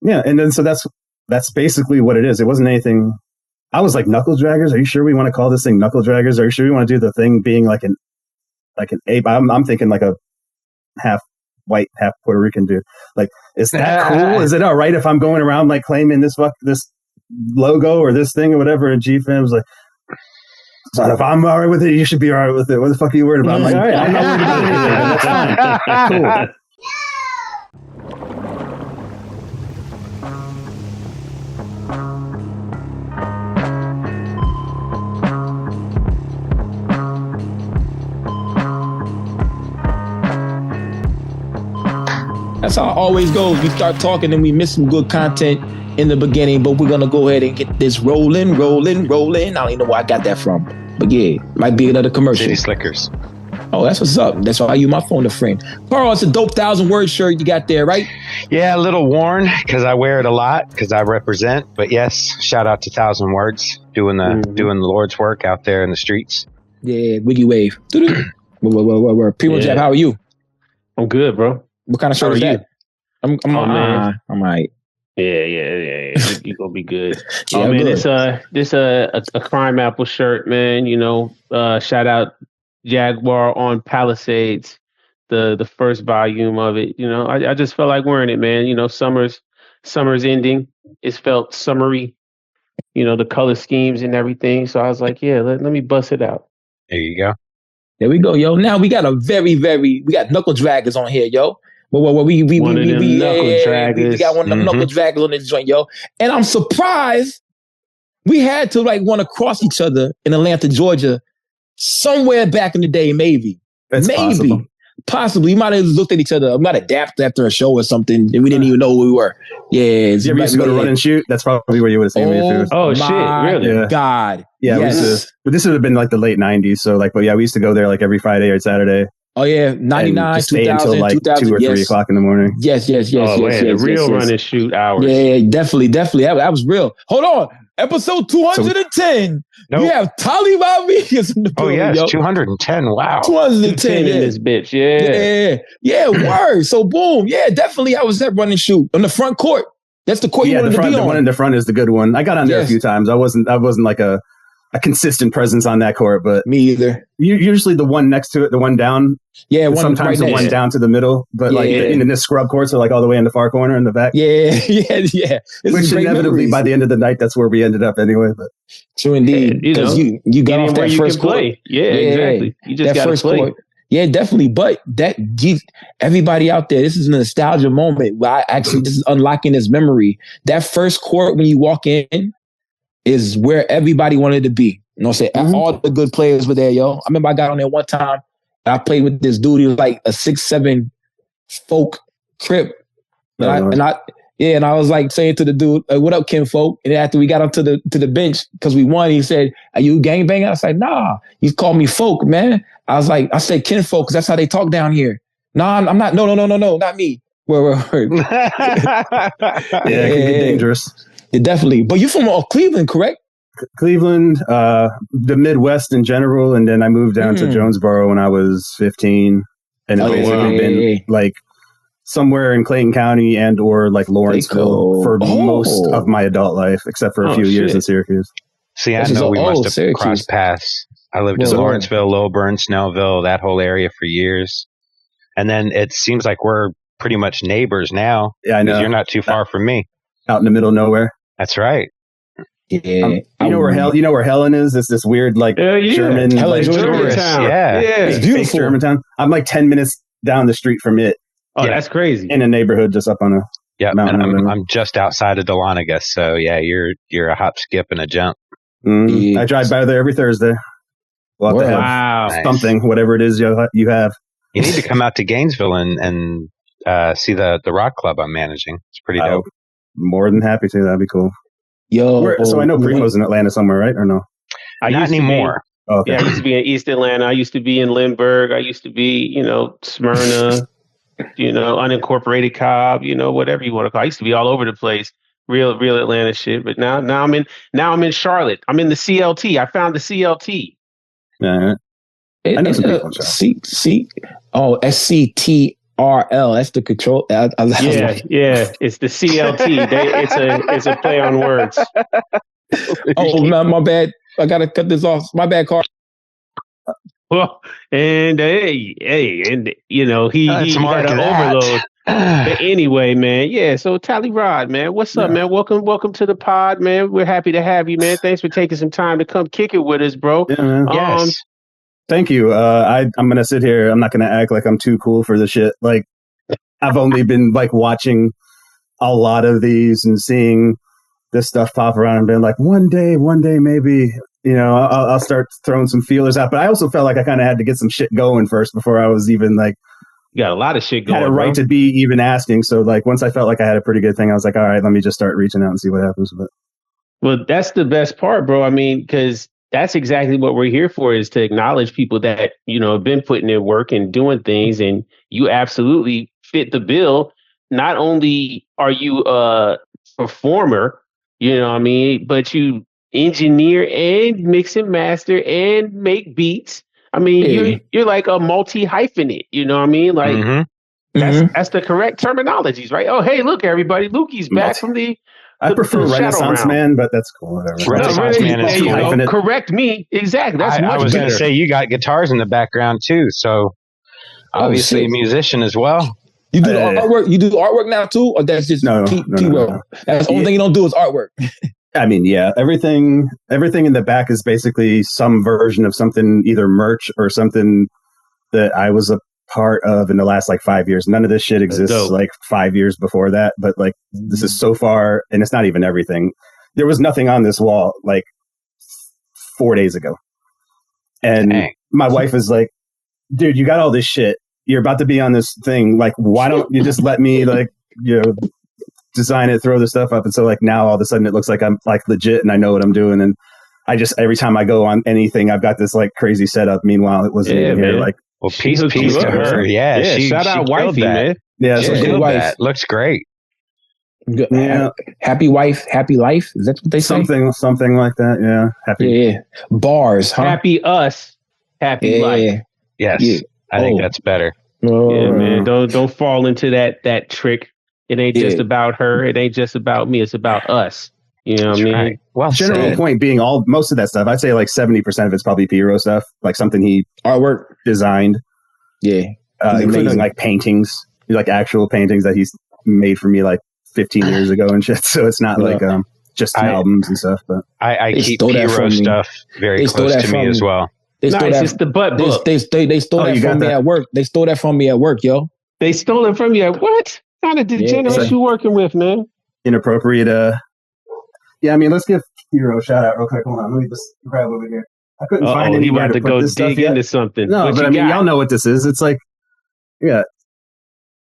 Yeah, and then so that's basically what it is. It wasn't anything. I was like, Knuckle Dragguz. Are you sure we want to call this thing Knuckle Dragguz? Are you sure we want to do the thing being like an ape? I'm thinking like a half white, half Puerto Rican dude. Like, is that cool? Is it all right if I'm going around like claiming this logo or this thing or whatever? And GFam was like, so if I'm all right with it, you should be all right with it. What the fuck are you worried about? I'm like, I'm not worried about anything. That's fine. Cool. That's how it always goes. We start talking and we miss some good content in the beginning, but we're going to go ahead and get this rolling. I don't even know where I got that from. But yeah, might be another commercial. City Slickers. Oh, that's what's up. That's why I use my phone to friend. Carl, it's a dope 1,000-word shirt you got there, right? Yeah, a little worn because I wear it a lot because I represent. But yes, shout out to 1,000 Words doing the Lord's work out there in the streets. Yeah, Wiggy Wave. PrimoJAB, how are you? I'm good, bro. What kind of shirt is that? I'm all right. Yeah. You're gonna be good. Yeah, man, good. this a Crime Apple shirt, man. You know, shout out Jaguar on Palisades, the first volume of it. You know, I just felt like wearing it, man. You know, summer's ending. It's felt summery. You know, the color schemes and everything. So I was like, yeah, let me bust it out. There you go. There we go, yo. Now we got a we got Knuckle Dragguz on here, yo. We got one of them Knuckle Dragguz on this joint, yo. And I'm surprised we had to like want to cross each other in Atlanta, Georgia, somewhere back in the day, maybe. Possibly. We might have looked at each other. We might have dapped after a show or something, and we didn't even know who we were. Yeah. You ever used to go to Run and Shoot? That's probably where you would have seen me. Oh, shit. Really? Yeah. God. Yeah, yes. But this would have been like the late 90s. So like, but yeah, we used to go there like every Friday or Saturday. Oh yeah, 99, 2000, until like 2 or 3 o'clock in the morning. Yes. The real Run and Shoot hours. Yeah, definitely. That was real. Hold on, episode 210. We have Tali Rodriguez in the building. Oh yes, yo. 210. Wow, 210 in this bitch. Yeah. Word. So boom. Yeah, definitely. I was at Run and Shoot on the front court. That's the court you wanted to be on. The one in the front is the good one. I got on there a few times. I wasn't like a consistent presence on that court, but me either. Usually the one next to it, the one down. Yeah, sometimes the one down to the middle, but in the scrub courts are like all the way in the far corner in the back. Yeah. Which inevitably by the end of the night, that's where we ended up anyway. But true indeed, because you got off that first court. Play. Yeah, exactly. You just got to play. Court. Yeah, definitely. But everybody out there, this is a nostalgia moment. This is unlocking this memory. That first court when you walk in is where everybody wanted to be. You know what I'm saying? All the good players were there, yo. I remember I got on there one time and I played with this dude. He was like a 6'7" folk crip. And I was like saying to the dude, what up, Ken Folk? And after we got up to the bench, because we won, he said, are you gangbanging? I was like, nah. He called me Folk, man. I said Ken Folk, because that's how they talk down here. Nah, I'm not. No, not me. Word. Yeah, it can get dangerous. Yeah, definitely. But you're from Cleveland, correct? Cleveland, the Midwest in general, and then I moved down to Jonesboro when I was 15, and I've basically been like somewhere in Clayton County and or like Lawrenceville for most of my adult life, except for a few years in Syracuse. See, I know we must have crossed paths. I lived in Lawrenceville, Lilburn, Snellville, that whole area for years, and then it seems like we're pretty much neighbors now. Yeah, I know. You're not too far from me. Out in the middle of nowhere. That's right. Yeah, you know where Helen is? It's this weird like German Germantown. Yeah, it's beautiful. Germantown. I'm like 10 minutes down the street from it. Oh, that's crazy. In a neighborhood just up on a mountain. And I'm just outside of Dahlonega, so yeah, you're a hop, skip, and a jump. I drive by there every Thursday. We'll have to have something, whatever it is you have. You need to come out to Gainesville and see the rock club I'm managing. It's pretty dope. More than happy to. That'd be cool. Yo, so I know Primo's in Atlanta somewhere, right? Or no? Not anymore. Okay. Yeah, I used to be in East Atlanta. I used to be in Lindbergh. I used to be, Smyrna, unincorporated Cobb, whatever you want to call it. I used to be all over the place. Real Atlanta shit. But now I'm in Charlotte. I'm in the CLT. I found the CLT. Yeah. I know some people in Charlotte. SCT RL. That's the control. Yeah. It's the CLT. It's a play on words. Oh, my bad. I gotta cut this off. My bad, Karl. Well, and he had an overload. But anyway, man, yeah. So Tali Rod, man, what's up, man? Welcome to the pod, man. We're happy to have you, man. Thanks for taking some time to come kick it with us, bro. Yeah, man. Yes. Thank you. I'm gonna sit here. I'm not gonna act like I'm too cool for the shit. Like, I've only been like watching a lot of these and seeing this stuff pop around and been like, one day, maybe, I'll start throwing some feelers out. But I also felt like I kind of had to get some shit going first before I was even like, you got a lot of shit going. Had a right to be even asking. So like, once I felt like I had a pretty good thing, I was like, all right, let me just start reaching out and see what happens. But well, that's the best part, bro. I mean, because that's exactly what we're here for, is to acknowledge people that, have been putting in work and doing things, and you absolutely fit the bill. Not only are you a performer, but you engineer and mix and master and make beats. I mean, you're like a multi-hyphenate, you know what I mean? Like, that's the correct terminologies, right? Oh, hey, look, everybody, Lukey's back from the I prefer Renaissance Man, but that's cool. Whatever. Renaissance Man is correct me. Exactly. That's much I was going to better. say, you got guitars in the background too, so obviously a musician as well. You do the artwork. You do artwork now too, or that's just no. That's the only thing you don't do is artwork. I mean, yeah, everything in the back is basically some version of something, either merch or something that I was a part of in the last like 5 years. None of this shit exists like 5 years before that, but like this is so far, and it's not even everything. There was nothing on this wall like 4 days ago, and my wife is like, "Dude, you got all this shit. You're about to be on this thing. Like, why don't you just let me like design it, throw the stuff up?" And so like now all of a sudden it looks like I'm like legit and I know what I'm doing, and I just every time I go on anything I've got this like crazy setup. Meanwhile, it wasn't even here. Like, well, peace to her. Yeah, shout out wifey, man. Yeah, so good wife. That looks great. Yeah. Happy wife, happy life. Is that what they say? Something like that. Yeah. Happy. Yeah. Bars, huh? Happy us, happy life. Yes. Yeah. I think that's better. Yeah, man. Don't fall into that trick. It ain't just about her. It ain't just about me. It's about us. You know what I mean? Right. Well, general point being most of that stuff, I'd say like 70% of it's probably Piro stuff, like something he artwork designed. Yeah. Including like paintings, like actual paintings that he's made for me like 15 years ago and shit. So it's not like just albums and stuff. But I keep Piro stuff very close to me as well. It's the butt book. They stole that from me at work. They stole that from me at work, yo. They stole it from you at what? What kind of degenerates you working with, man? Inappropriate. Yeah, I mean, let's give Piro a shout out real quick. Hold on, let me just grab over here. I couldn't find any. He wanted to go dig into something. No, but I mean, y'all know what this is. It's like,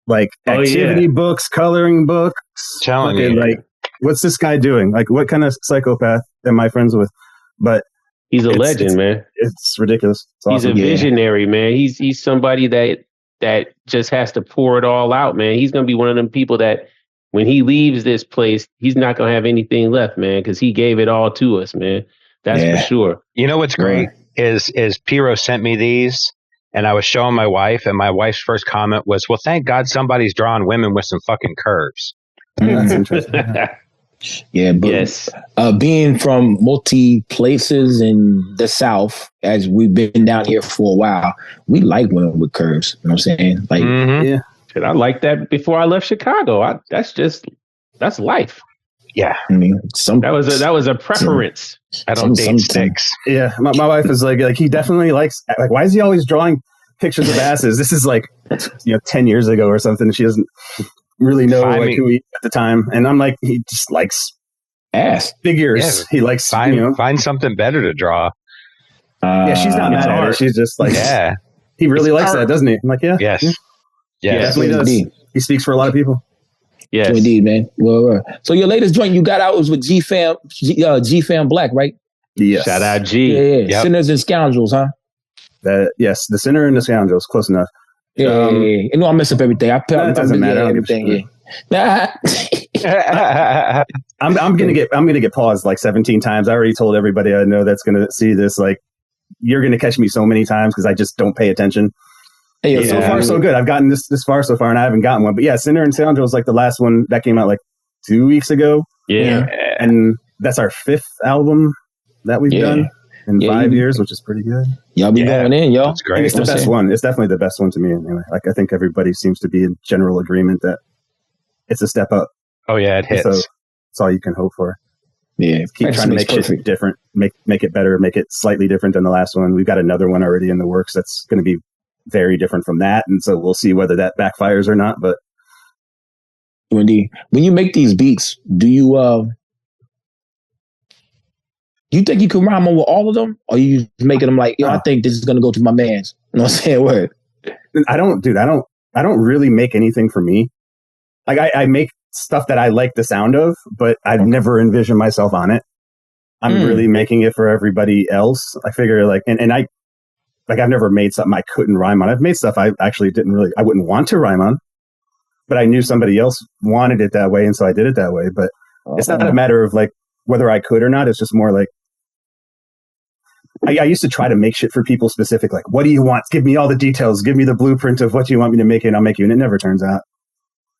like activity books, coloring books. Telling you, like, what's this guy doing? Like, what kind of psychopath am I friends with? But he's a legend, man. It's ridiculous. It's awesome. He's a visionary, man. He's somebody that just has to pour it all out, man. He's gonna be one of them people that when he leaves this place, he's not gonna have anything left, man, because he gave it all to us, man. That's for sure. You know what's great is Piro sent me these, and I was showing my wife, and my wife's first comment was, "Well, thank God somebody's drawing women with some fucking curves." That's interesting. Yeah, but being from multi places in the South, as we've been down here for a while, we like women with curves. You know what I'm saying? Like, yeah. Shit, I like that before I left Chicago. That's life. Yeah, I mean, that was a preference. I don't date sticks. Yeah, my wife is like he definitely likes. Like, why is he always drawing pictures of asses? This is like 10 years ago or something. She doesn't really know who he at the time, and I'm like, he just likes ass figures. Yeah, he likes find something better to draw. She's not mad at it. She's just like, he really likes that, doesn't he? I'm like, yes, definitely does. He speaks for a lot of people. Yes, indeed, man. Well, so your latest joint you got out was with gfam Black, right? Yes. Shout out G. Yeah. Yep. Sinners and Scoundrels, huh? Yes, the Sinner and the Scoundrels. Close enough. Yeah. You know, I mess up everything. It doesn't matter. Everything. I'm gonna get paused like 17 times. I already told everybody I know that's gonna see this. Like, you're gonna catch me so many times because I just don't pay attention. Hey, so far so good. I've gotten this far so far, and I haven't gotten one. But yeah, Sinner and Scoundrel was like the last one that came out like 2 weeks ago. Yeah, and that's our 5th album that we've done in 5 years, which is pretty good. Y'all be going in, yo. That's great. And it's the best one. It's definitely the best one to me. Anyway, like I think everybody seems to be in general agreement that it's a step up. Oh yeah, it hits. So it's all you can hope for. Yeah, keep trying to make shit different, make it better, make it slightly different than the last one. We've got another one already in the works that's going to be very different from that, and so we'll see whether that backfires or not. But Wendy, when you make these beats, do you think you can rhyme over all of them, or you just making them like, I think this is going to go to my man's? You know what I'm saying? Word. I don't really make anything for me. Like I make stuff that I like the sound of, but I've never envisioned myself on it. I'm really making it for everybody else. I figure I've never made something I couldn't rhyme on. I've made stuff I actually I wouldn't want to rhyme on, but I knew somebody else wanted it that way. And so I did it that way. But it's not a matter of like whether I could or not. It's just more like, I used to try to make shit for people specific. Like, what do you want? Give me all the details. Give me the blueprint of what you want me to make it. And I'll make you. And it never turns out.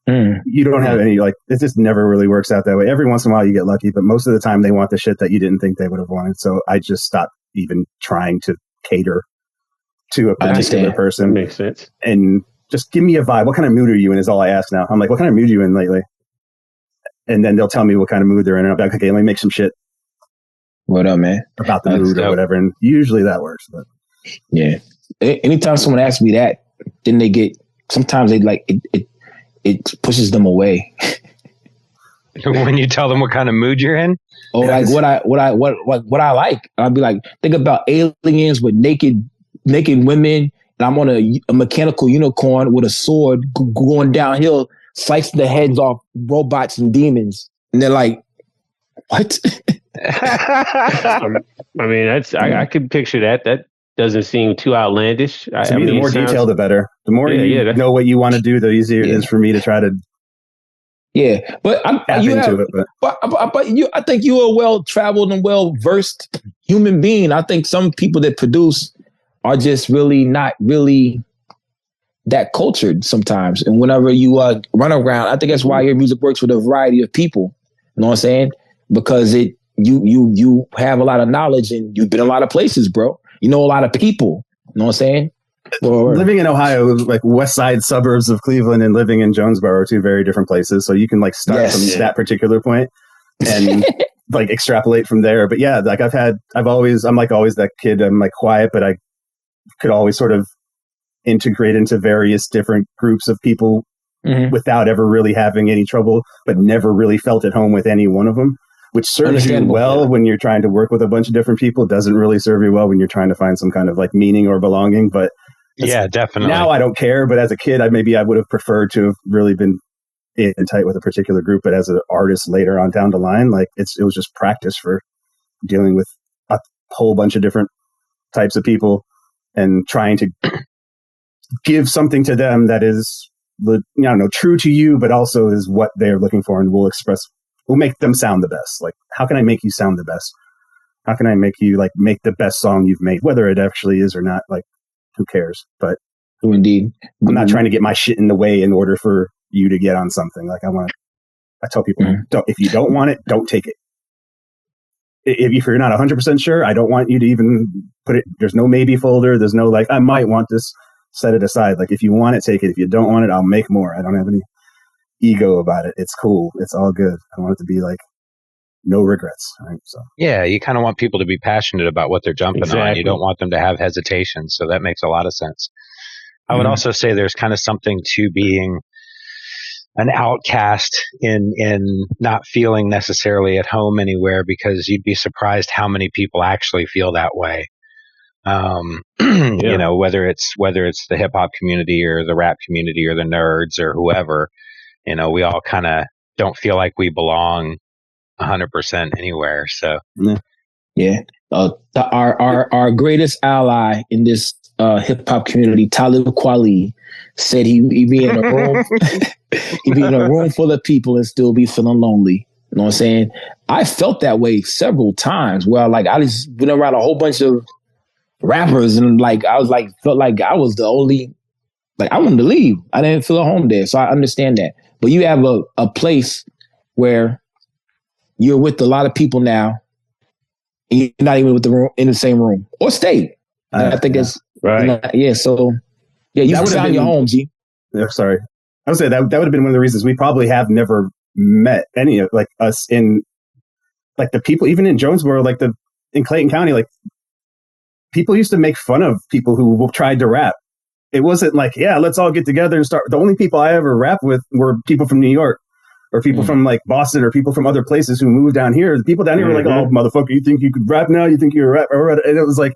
You don't have any, like, it just never really works out that way. Every once in a while you get lucky, but most of the time they want the shit that you didn't think they would have wanted. So I just stopped even trying to cater to a particular person. Makes sense. And just give me a vibe. What kind of mood are you in is all I ask now. I'm like, what kind of mood are you in lately? And then they'll tell me what kind of mood they're in. And I'll be like, okay, let me make some shit. What up, man? About the mood or whatever. And usually that works. But yeah. Anytime someone asks me that, then sometimes they like, it pushes them away. When you tell them what kind of mood you're in? Or like what I like. I'll be like, think about aliens with naked women, and I'm on a mechanical unicorn with a sword going downhill, slicing the heads off robots and demons. And they're like, what? I mean, I could picture that. That doesn't seem too outlandish. To me, the more detailed, the better. The more you know what you want to do, the easier it is for me to try to. Yeah, but I think you're a well-traveled and well-versed human being. I think some people that produce are just really not really that cultured sometimes. And whenever you run around, I think that's why your music works with a variety of people. You know what I'm saying? Because you have a lot of knowledge and you've been a lot of places, bro. You know a lot of people. You know what I'm saying? Living in Ohio, like west side suburbs of Cleveland, and living in Jonesboro are two very different places. So you can like start from that particular point and like extrapolate from there. But yeah, like I'm always that kid. I'm like quiet, but I could always sort of integrate into various different groups of people without ever really having any trouble, but never really felt at home with any one of them. Which serves you well when you're trying to work with a bunch of different people. Doesn't really serve you well when you're trying to find some kind of like meaning or belonging. But yeah, definitely. Now I don't care. But as a kid, I would have preferred to have really been in tight with a particular group. But as an artist later on down the line, like it was just practice for dealing with a whole bunch of different types of people and trying to give something to them that is, true to you, but also is what they're looking for and will make them sound the best. Like, how can I make you sound the best? How can I make you like make the best song you've made? Whether it actually is or not, like, who cares? But indeed, I'm not trying to get my shit in the way in order for you to get on something. Like I tell people, if you don't want it, don't take it. If you're not 100% sure, I don't want you to even put it. There's no maybe folder. There's no like, I might want this, set it aside. Like, if you want it, take it. If you don't want it, I'll make more. I don't have any ego about it. It's cool. It's all good. I want it to be like no regrets. Right? So yeah, you kind of want people to be passionate about what they're jumping on. You don't want them to have hesitation. So that makes a lot of sense. I would also say there's kind of something to being an outcast in not feeling necessarily at home anywhere, because you'd be surprised how many people actually feel that way. You know, whether it's the hip hop community or the rap community or the nerds or whoever. You know, we all kind of don't feel like we belong 100% anywhere. So, yeah. Our greatest ally in this hip hop community, Tali Rodriguez, said he be in a room, he'd be in a room full of people and still be feeling lonely. You know what I'm saying? I felt that way several times. Where like I just been around a whole bunch of rappers and like I was like felt like I was the only Like, I wanted to leave. I didn't feel at home there. So I understand that. But you have a place where you're with a lot of people now, and you're not even with in the same room or state. I think it's right. So you found your home, G. Yeah, sorry. I would say that would have been one of the reasons we probably have never met any of like us in like the people, even in Jonesboro, like in Clayton County, like people used to make fun of people who tried to rap. It wasn't like, yeah, let's all get together and start. The only people I ever rap with were people from New York or people from like Boston or people from other places who moved down here. The people down here were like, oh, motherfucker, you think you could rap now? You think you're a rapper? And it was like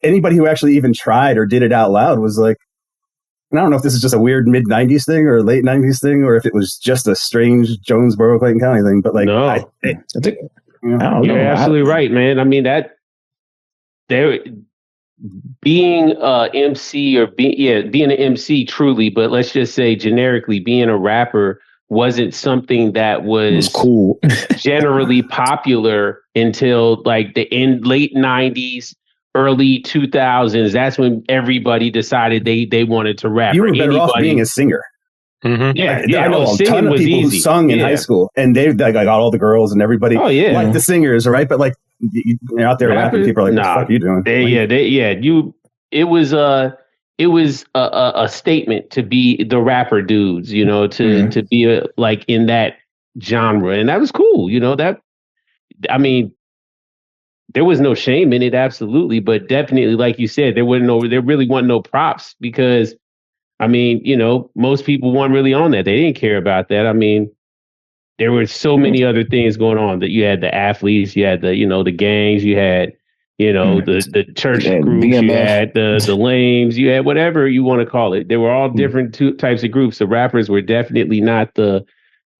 anybody who actually even tried or did it out loud was like, and I don't know if this is just a weird mid-'90s thing or late 90s thing or if it was just a strange Jonesboro, Clayton County thing. But like, no. I think you're absolutely right, man. I mean, being an MC or being an MC truly, but let's just say generically being a rapper wasn't something that was cool, generally popular until like the late 90s, early 2000s. That's when everybody decided they wanted to rap. You were better off being a singer. Mm-hmm. I know a ton of people who sung in high school, and they got all the girls and everybody like the singers, right? But like you're out there rapping, people are like, "What the fuck are you doing?" It was a statement to be the rapper dudes, to be like in that genre, and that was cool. I mean, there was no shame in it, absolutely, but definitely, like you said, there really wasn't no props because, I mean, most people weren't really on that. They didn't care about that. I mean, there were so many other things going on that you had the athletes, you had the, the gangs, you had, the church groups, you had the lames, you had whatever you want to call it. They were all different types of groups. The rappers were definitely not the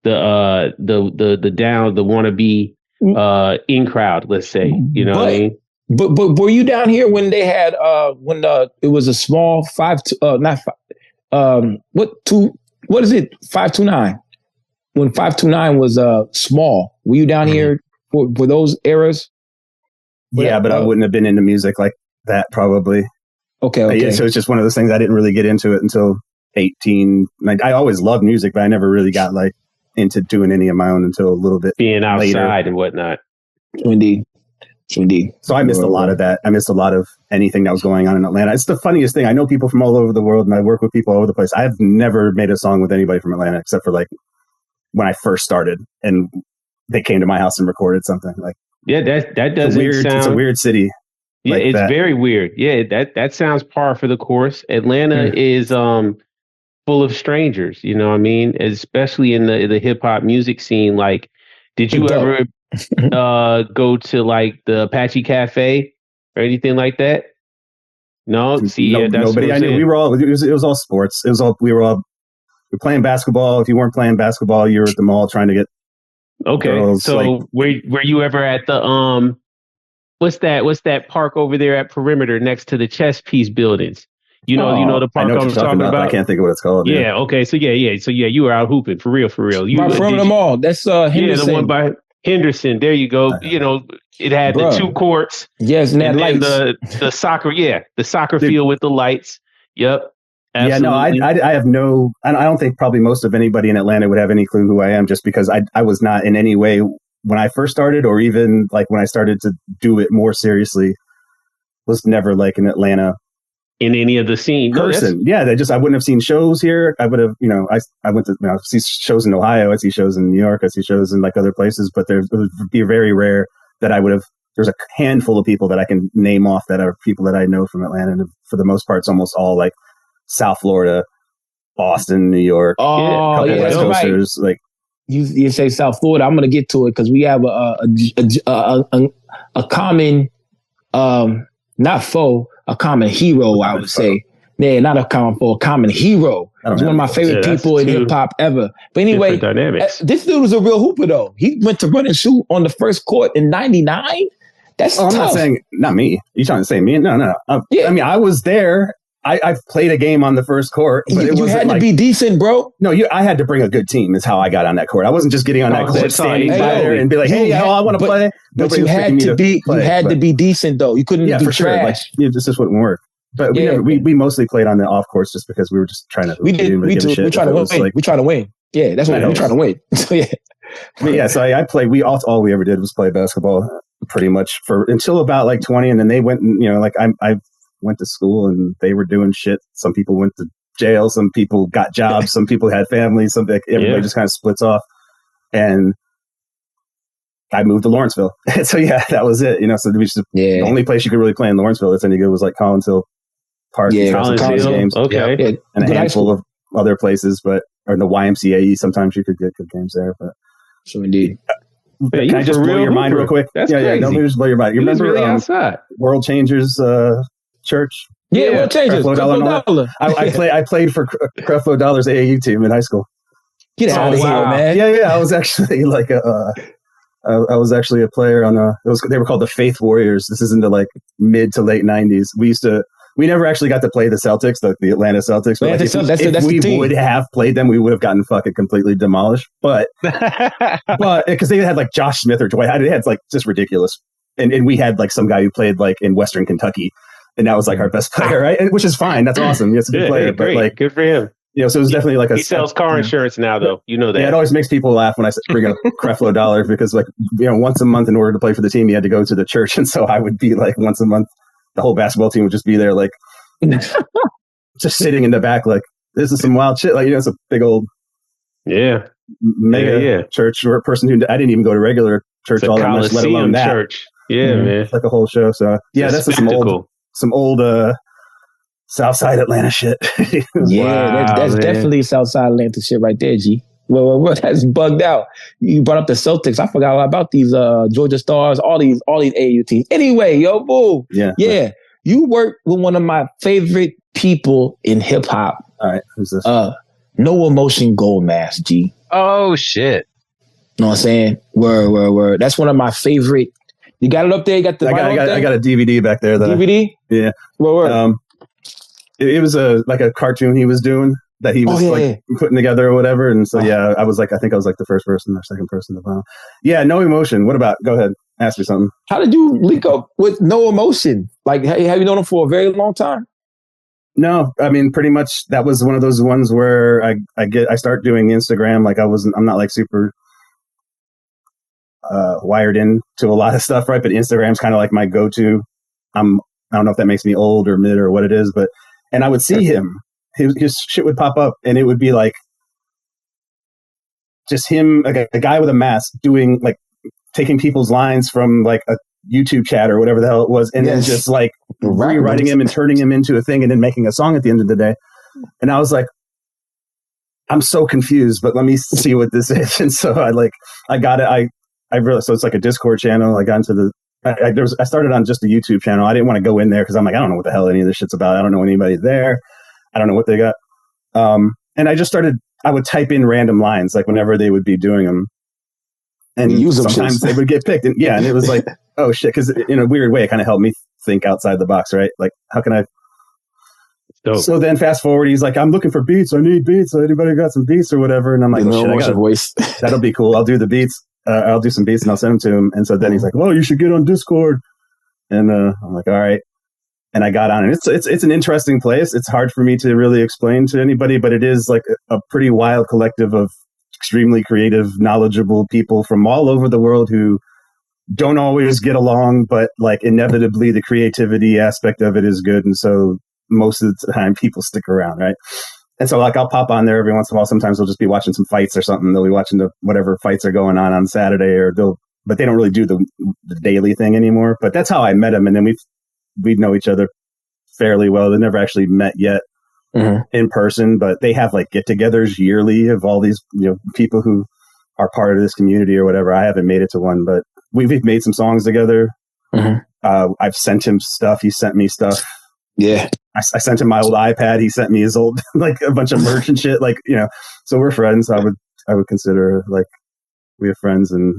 wannabe in crowd, let's say, what I mean? But were you down here when they had it was a small 529 when 529 was small? Were you down here for those eras? Yeah, but I wouldn't have been into music like that probably. Okay. Yeah, so it's just one of those things. I didn't really get into it until 18. Like, I always loved music, but I never really got like into doing any of my own until a little bit being outside later. And whatnot. Indeed. So I missed a lot of that. I missed a lot of anything that was going on in Atlanta. It's the funniest thing. I know people from all over the world and I work with people all over the place. I've never made a song with anybody from Atlanta except for like when I first started and they came to my house and recorded something. Like, yeah, that doesn't sound... It's a weird city. Yeah, like it's very weird. Yeah, that sounds par for the course. Atlanta is full of strangers, you know what I mean? Especially in the hip hop music scene. Like, did you ever go to like the Apache Cafe or anything like that? No, see, that's nobody. I knew we were all. It was all sports. It was all we were playing basketball. If you weren't playing basketball, you were at the mall trying to get. Okay, girls. So like, were you ever at the what's that park over there at Perimeter next to the chess piece buildings? You know the park I'm talking about. I can't think of what it's called. Yeah. Okay. So you were out hooping for real. You right from the mall. That's Henderson. Yeah, the one by Henderson. There you go. It had the two courts. Yes, and then the soccer. Yeah, the soccer field with the lights. Yep. Absolutely. Yeah, no, I have no. I don't think probably most of anybody in Atlanta would have any clue who I am, just because I was not in any way when I first started, or even like when I started to do it more seriously, was never like an Atlanta in any of the scene person. I wouldn't have seen shows here. I would have, I went to see shows in Ohio. I see shows in New York. I see shows in like other places, but it would be very rare that I would have. There's a handful of people that I can name off that are people that I know from Atlanta, and for the most part, it's almost all like South Florida, Boston, New York. Oh, yeah, West Coasters, right. Like you say South Florida. I'm gonna get to it because we have a common, not foe, a common hero. I would say, yeah, not a common foe, a common hero. He's one of my favorite people in hip hop ever. But anyway, this dude was a real hooper though. He went to run and shoot on the first court in '99. That's tough. I'm not saying not me. You trying to say me? No. I mean, I was there. I've played a game on the first court, but you had to be decent, bro. No, I had to bring a good team. Is how I got on that court. I wasn't just getting on that court, standing by there and be like, "Hey, I want to play." But you had to be. You had to be decent, though. You couldn't be for trash. sure. Like, this just wouldn't work. But we mostly played on the off course just because we were just trying to. We try to win. We try to win. Yeah, that's what we trying to win. So yeah. But yeah, so I played. All we ever did was play basketball, pretty much until about like 20, and then they went. And, like I went to school and they were doing shit. Some people went to jail. Some people got jobs. Some people had families. Everybody just kind of splits off, and I moved to Lawrenceville. So yeah, that was it. So the only place you could really play in Lawrenceville that's any good was like Collinsville Park. College games. Okay, and a handful of other places, or the YMCA. Sometimes you could get good games there, but. So indeed. Can I just blow your mind real quick? That's crazy. Let me just blow your mind. You remember outside. World Changers Church? Yeah, World Changers. I played for Creflo Dollar's AAU team in high school. Get out of here, man. Yeah. I was actually I was actually a player on they were called the Faith Warriors. This is in the like mid to late 90s. We never actually got to play the Celtics, the Atlanta Celtics. But if we would have played them, we would have gotten fucking completely demolished. But because they had like Josh Smith or Dwight, it had like just ridiculous. And we had like some guy who played like in Western Kentucky, and that was like our best player, right? Which is fine. That's awesome. He's a good player, but like good for him. So it was definitely like he sells car insurance now, though. You know that. Yeah, it always makes people laugh when I bring up Creflo Dollar because like once a month in order to play for the team, you had to go to the church, and so I would be like once a month. The whole basketball team would just be there, like just sitting in the back, like this is some wild shit. Like it's a big old mega church or person who I didn't even go to regular church all that much, let alone that church. Yeah, man, it's like a whole show. So yeah, that's some old South Side Atlanta shit. That's definitely South Side Atlanta shit right there, G. Well, that's bugged out. You brought up the Celtics. I forgot all about these Georgia Stars, all these AAU teams. Anyway, yo, boo. Yeah. You work with one of my favorite people in hip hop. All right, who's this? No Emotion Gold Mask, G. Oh shit. Know what I'm saying? Word. That's one of my favorite. You got it up there? You got the I got a DVD back there. DVD? Yeah. Word. It was like a cartoon he was doing that he was putting together or whatever. And so, I was like, I think I was like the first person or second person to file. Yeah, No Emotion. What about? Go ahead. Ask me something. How did you link up with No Emotion? Like, have you known him for a very long time? No, I mean, pretty much that was one of those ones where I start doing Instagram. Like I'm not like super wired into a lot of stuff, right? But Instagram's kind of like my go-to. I don't know if that makes me old or mid or what it is, and I would see him. His shit would pop up, and it would be like just him, like a guy with a mask, doing like taking people's lines from like a YouTube chat or whatever the hell it was, and then just like rewriting him and turning him into a thing, and then making a song at the end of the day. And I was like, I'm so confused, but let me see what this is. And so I got it. I realized, so it's like a Discord channel. I got into I started on just a YouTube channel. I didn't want to go in there because I'm like, I don't know what the hell any of this shit's about. I don't know anybody there. I don't know what they got. And I just I would type in random lines, like whenever they would be doing them. And sometimes they would get picked. And and it was like, oh shit. Cause in a weird way, it kind of helped me think outside the box, right? Like, how can I? So then fast forward, he's like, I'm looking for beats. I need beats. Anybody got some beats or whatever? And I'm like, voice. That'll be cool. I'll do the beats. I'll do some beats and I'll send them to him. And so then he's like, well, you should get on Discord. And I'm like, all right. And I got on, and it's an interesting place. It's hard for me to really explain to anybody, but it is like a pretty wild collective of extremely creative, knowledgeable people from all over the world who don't always get along, but like inevitably the creativity aspect of it is good. And so most of the time people stick around, right? And so like I'll pop on there every once in a while. Sometimes we'll just be watching some fights or something. They'll be watching whatever fights are going on Saturday, but they don't really do the daily thing anymore. But that's how I met him. And then we know each other fairly well. They never actually met yet in person, but they have like get-togethers yearly of all these people who are part of this community or whatever. I haven't made it to one, but we've made some songs together. I've sent him stuff. He sent me stuff. Yeah, I sent him my old iPad. He sent me his old like a bunch of merch and shit. Like so we're friends. I would consider like we have friends, and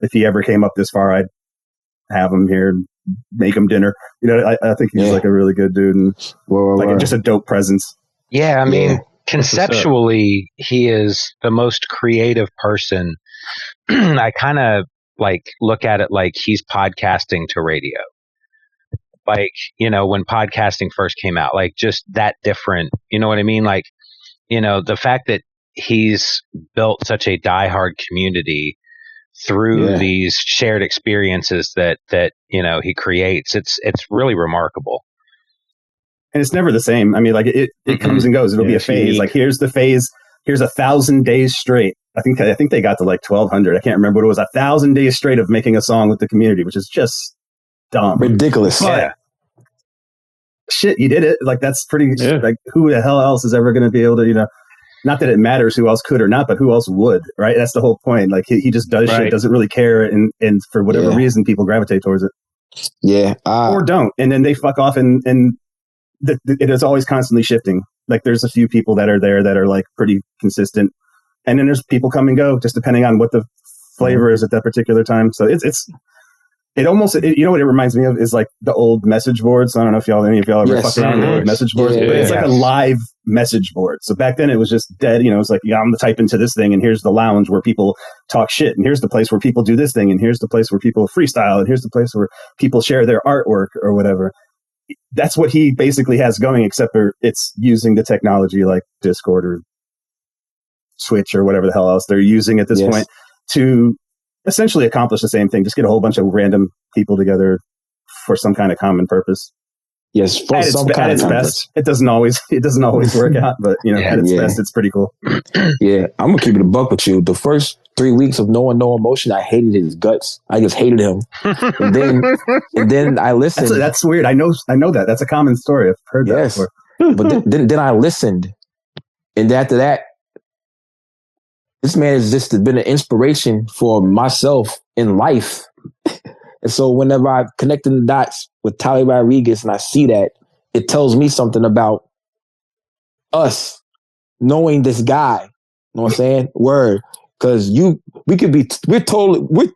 if he ever came up this far, I'd have him here and make him dinner. I think he's like a really good dude and just a dope presence. Yeah, I mean, conceptually, he is the most creative person. I kind of like look at it like he's podcasting to radio. like, you know, when podcasting first came out, like just that different, you know what I mean? Like, you know, the fact that he's built such a diehard community through these shared experiences that, you know, he creates, it's really remarkable. And it's never the same. I mean, like it comes and goes. It'll be a phase. Unique. Like here's the phase. Here's 1,000 days straight. I think they got to like 1,200. I can't remember what it was. 1,000 days straight of making a song with the community, which is just dumb, ridiculous. But shit, you did it. Like that's pretty. Like who the hell else is ever going to be able to? You know, not that it matters who else could or not, but who else would? Right? That's the whole point. Like he just does shit, doesn't really care, and for whatever reason, people gravitate towards it. Yeah, or don't, and then they fuck off, and it is always constantly shifting. Like there's a few people that are there that are like pretty consistent, and then there's people come and go just depending on what the flavor is at that particular time. So it almost you know what it reminds me of is like the old message boards. I don't know if any of y'all ever fuck around with the old message boards, but it's like a live message board. So back then it was just dead. You know, it's like I'm the type into this thing, and here's the lounge where people talk shit, and here's the place where people do this thing, and here's the place where people freestyle, and here's the place where people share their artwork or whatever. That's what he basically has going, except for it's using the technology like Discord or Switch or whatever the hell else they're using at this point to essentially accomplish the same thing. Just get a whole bunch of random people together for some kind of common purpose. Yes, for at its best. It doesn't always work out, but you know, at its best, it's pretty cool. Yeah, I'm gonna keep it a buck with you. The first 3 weeks of No Emotion, I hated his guts. I just hated him. and then I listened. That's weird. I know that. That's a common story. I've heard that before. But then I listened, and after that, this man has just been an inspiration for myself in life. And so whenever I connect the dots with Tali Rodriguez and I see that, it tells me something about us knowing this guy. You know what I'm saying? Word. Because we're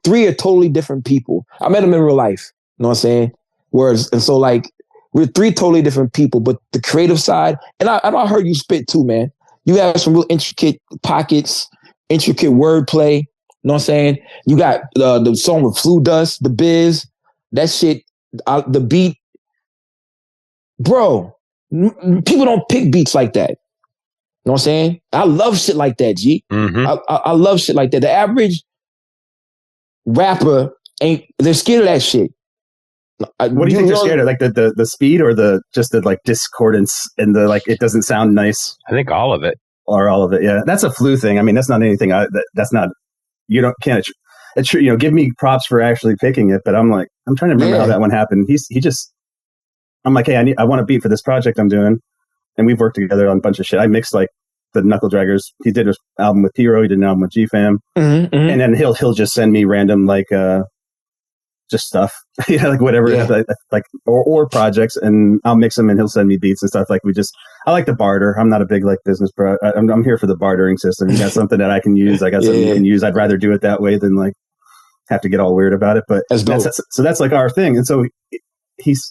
three totally different people. I met him in real life. You know what I'm saying? Words. And so like, we're three totally different people, but the creative side, and I heard you spit too, man. You have some real intricate pockets, intricate wordplay. You know what I'm saying? You got the song with Flu Dust, The Biz, that shit, the beat. Bro, people don't pick beats like that. You know what I'm saying? I love shit like that, G. Mm-hmm. I love shit like that. The average rapper they're scared of that shit. What do you think they're scared of? Like the speed or the like discordance and the like it doesn't sound nice? I think all of it. Or all of it, yeah. That's a Flu thing. I mean, that's not anything. That's not. You can't. It's true. You know, give me props for actually picking it, but I'm trying to remember how that one happened. I'm like, hey, I want a beat for this project I'm doing, and we've worked together on a bunch of shit. I mixed like the Knuckle Dragguz. He did an album with Piro. He did an album with GFam, and then he'll just send me random like just stuff, like whatever, like or projects, and I'll mix them, and he'll send me beats and stuff. Like I like the barter. I'm not a big like business bro. I'm here for the bartering system. You got something that I can use. I got something you can use. I'd rather do it that way than like have to get all weird about it. But so that's like our thing. And so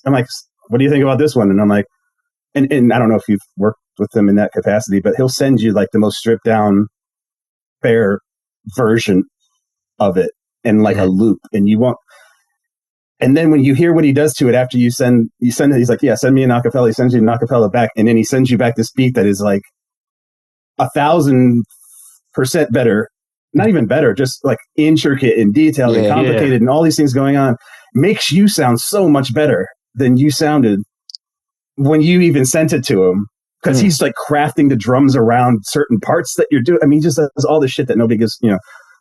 I'm like, what do you think about this one? And I'm like, and I don't know if you've worked with him in that capacity, but he'll send you like the most stripped down, fair version of it in like a loop, and you won't. And then when you hear what he does to it after you send it, he's like, yeah, send me an acapella. He sends you an acapella back. And then he sends you back this beat that is like 1,000% better. Not even better, just like intricate and detailed and complicated and all these things going on. Makes you sound so much better than you sounded when you even sent it to him. Because he's like crafting the drums around certain parts that you're doing. I mean, he just does all this shit that nobody gives,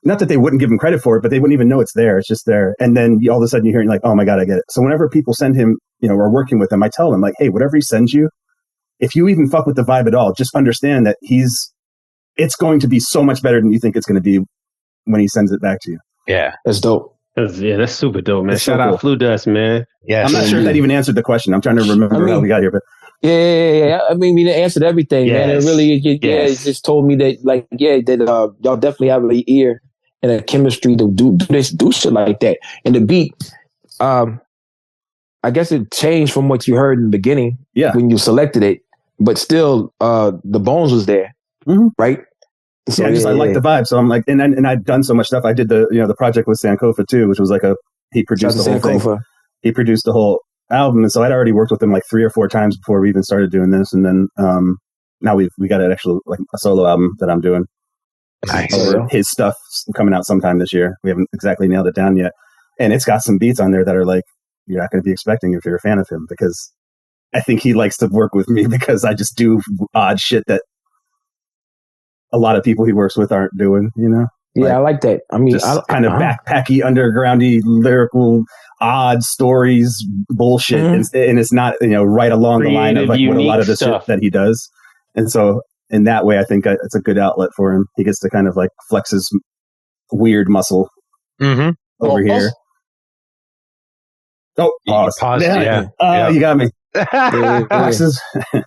not that they wouldn't give him credit for it, but they wouldn't even know it's there. It's just there. And then all of a sudden you hear like, oh my God, I get it. So whenever people send him, or working with him, I tell them like, hey, whatever he sends you, if you even fuck with the vibe at all, just understand that it's going to be so much better than you think it's going to be when he sends it back to you. Yeah. That's dope. That's super dope, man. That's Shout out Flu Dust, man. Yeah. I'm not sure if that even answered the question. I'm trying to remember how we got here, but yeah. I mean, we answered everything, man. It really, it just told me that, like, that y'all definitely have an ear and a chemistry to do shit like that. And the beat, I guess it changed from what you heard in the beginning when you selected it, but still, the bones was there, right? So, I like the vibe. So I'm like, and I've done so much stuff. I did the project with Sankofa too, which was like he produced the whole thing. He produced the whole album, and so I'd already worked with him like 3 or 4 times before we even started doing this, and then now we got an actual like a solo album that I'm doing. Nice. His stuff coming out sometime this year. We haven't exactly nailed it down yet, and it's got some beats on there that are like you're not going to be expecting if you're a fan of him, because I think he likes to work with me because I just do odd shit that a lot of people he works with aren't doing, you know? Yeah, I like that. I mean, just kind of backpacky, undergroundy, lyrical, odd stories, bullshit. And it's not, right along the line of like what a lot of the shit that he does. And so in that way, I think it's a good outlet for him. He gets to kind of like flex his weird muscle over here. Oh, pause. Yeah. You got me. Flexes.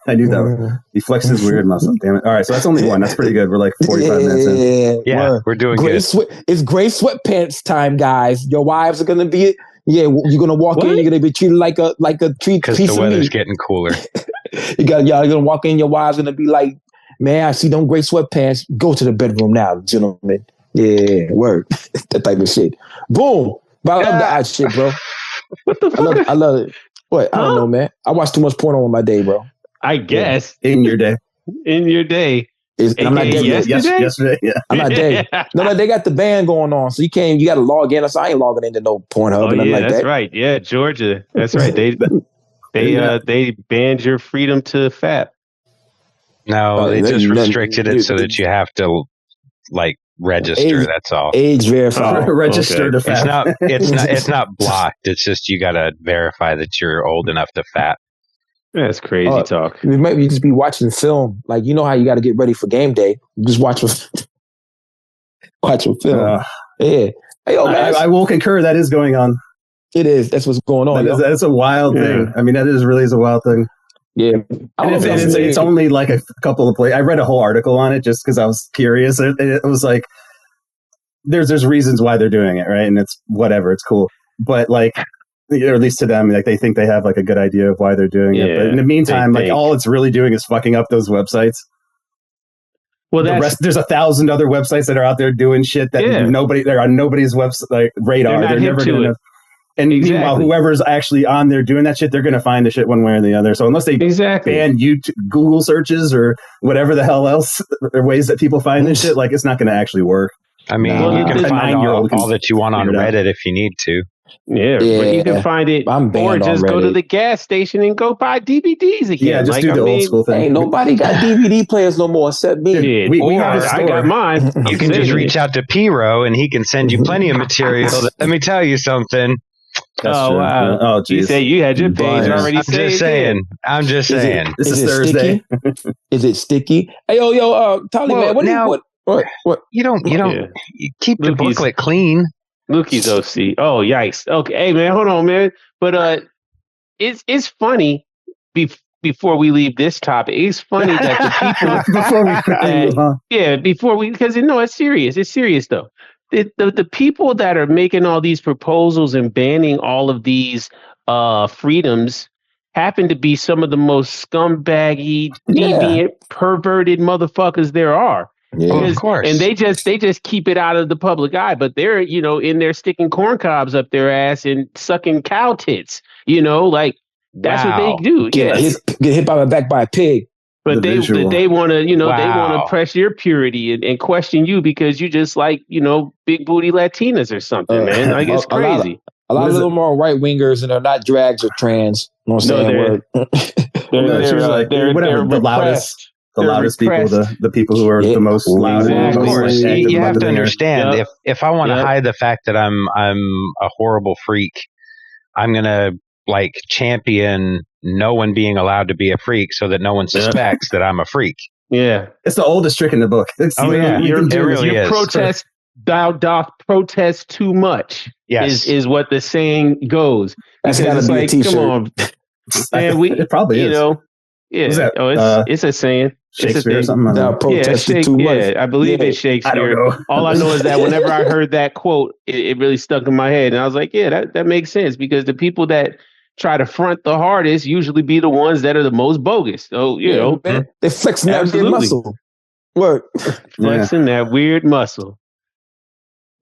I knew that. He flexed his weird muscle. Damn it. All right, so that's only one. That's pretty good. We're like 45 minutes in. Yeah, we're doing good. It's gray sweatpants time, guys. Your wives are gonna be. Yeah, you're gonna walk in. You're gonna be treated like a treat because piece the of weather's meat. getting cooler. Y'all gonna walk in. Your wives gonna be like, "Man, I see them gray sweatpants. Go to the bedroom now, gentlemen." Yeah, word. That type of shit. Boom. But I love the odd shit, bro. What the fuck? I love it. What? I don't know, man. I watch too much porno in my day, bro. I guess. In your day. I'm not dead yet. Yesterday, yeah. I'm not dead. No, they got the ban going on, so you got to log in. So I ain't logging into no Pornhub and nothing like that. That's right. Yeah, Georgia. That's right. They banned your freedom to fap. No, they just restricted it so that you have to like register. That's all. Age verified. Register to fap. It's not blocked. It's just you got to verify that you're old enough to fap. That's crazy talk. You might just be watching film. Like, you know how you got to get ready for game day. Just watch a film. Yeah. Hey, I will concur. That is going on. It is. That's what's going on. That's a wild thing. I mean, that is really a wild thing. Yeah. It's only like a couple of places. I read a whole article on it just because I was curious. It was like, there's reasons why they're doing it, right? And it's whatever. It's cool. But like, or at least to them, like they think they have like a good idea of why they're doing it. But in the meantime, all it's really doing is fucking up those websites. Well, there's 1,000 other websites that are out there doing shit that they're on nobody's website radar. They're never going to. And meanwhile, whoever's actually on there doing that shit, they're going to find the shit one way or the other. So unless they ban YouTube, Google searches or whatever the hell else, or ways that people find this shit, like it's not going to actually work. I mean, you can find all that you want on Reddit if you need to. Yeah, but you can find it, or just go to the gas station and go buy DVDs again. Yeah, just do the old school thing. Ain't nobody got DVD players no more except me. I got mine. You can just reach out to Piro and he can send you plenty of material. Let me tell you something. That's true. Wow. Oh, geez. You say you had your page already saved. I'm just saying. This is Thursday. Is it sticky? Hey, Tali, man, what? You don't you keep the booklet clean. Lukey's OC. Oh, yikes. Okay. Hey, man, hold on, man. But it's funny. Before we leave this topic, it's funny that the people because it's serious. It's serious though. The people that are making all these proposals and banning all of these freedoms happen to be some of the most scumbaggy, deviant, perverted motherfuckers there are. Yeah, of course. And they just keep it out of the public eye, but they're, in there sticking corn cobs up their ass and sucking cow tits, like that's what they do. Get hit by the back by a pig. But they want to, they want to press your purity and question you because you just like, big booty Latinas or something, man. Like it's crazy. A lot of them are right wingers and they're not drags or trans. You know what I'm saying? They're the loudest people, the people who are the most loud. Of course, you have to understand if I want to hide the fact that I'm a horrible freak, I'm gonna like champion no one being allowed to be a freak so that no one suspects that I'm a freak. Yeah, it's the oldest trick in the book. It really is. Protest, thou doth protest too much. Yes, is what the saying goes. That's gotta be a t-shirt. Come on, and it probably is. It's a saying. Shakespeare or something? I believe it's Shakespeare. I don't know. All I know is that whenever I heard that quote, it really stuck in my head. And I was like, that makes sense because the people that try to front the hardest usually be the ones that are the most bogus. So, man, they flexing that weird muscle. Word. Flexing that weird muscle.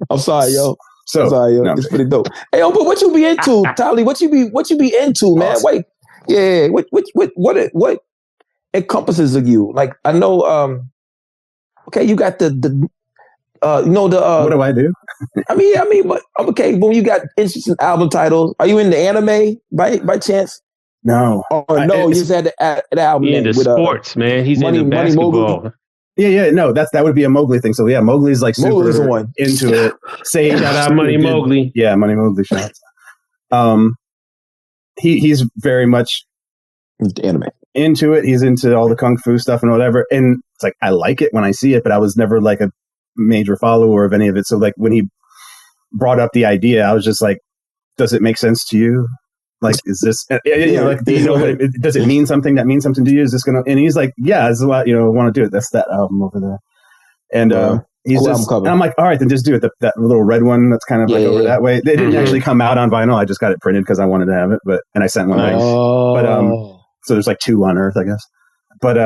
I'm sorry, yo. So it's pretty dope. Hey, but what you be into, Tali? What you be into, man? Awesome. Wait, yeah. What encompasses of you? Like I know. Okay, you got the. What do I do? I mean, but okay. When you got interesting album titles, are you in the anime by chance? No. Or no, you just had the album. He into sports, man. He's into basketball. Yeah. No, that would be a Mowgli thing. So yeah, Mowgli's like super into it. Shout out Money Mowgli. Yeah, Money Mowgli shots. He's very much anime into it. He's into all the kung fu stuff and whatever. And it's like I like it when I see it, but I was never like a major follower of any of it. So like when he brought up the idea, I was just like, does it make sense to you? Like, is this, like, do you know, does it mean something that means something to you? Is this going to, and he's like, yeah, this is what, want to do it. That's that album over there. And he's just, and I'm like, all right, then just do it. That little red one that's kind of over that way. They didn't actually come out on vinyl. I just got it printed because I wanted to have it, and I sent one away. But, so there's like 2 on Earth, I guess. But,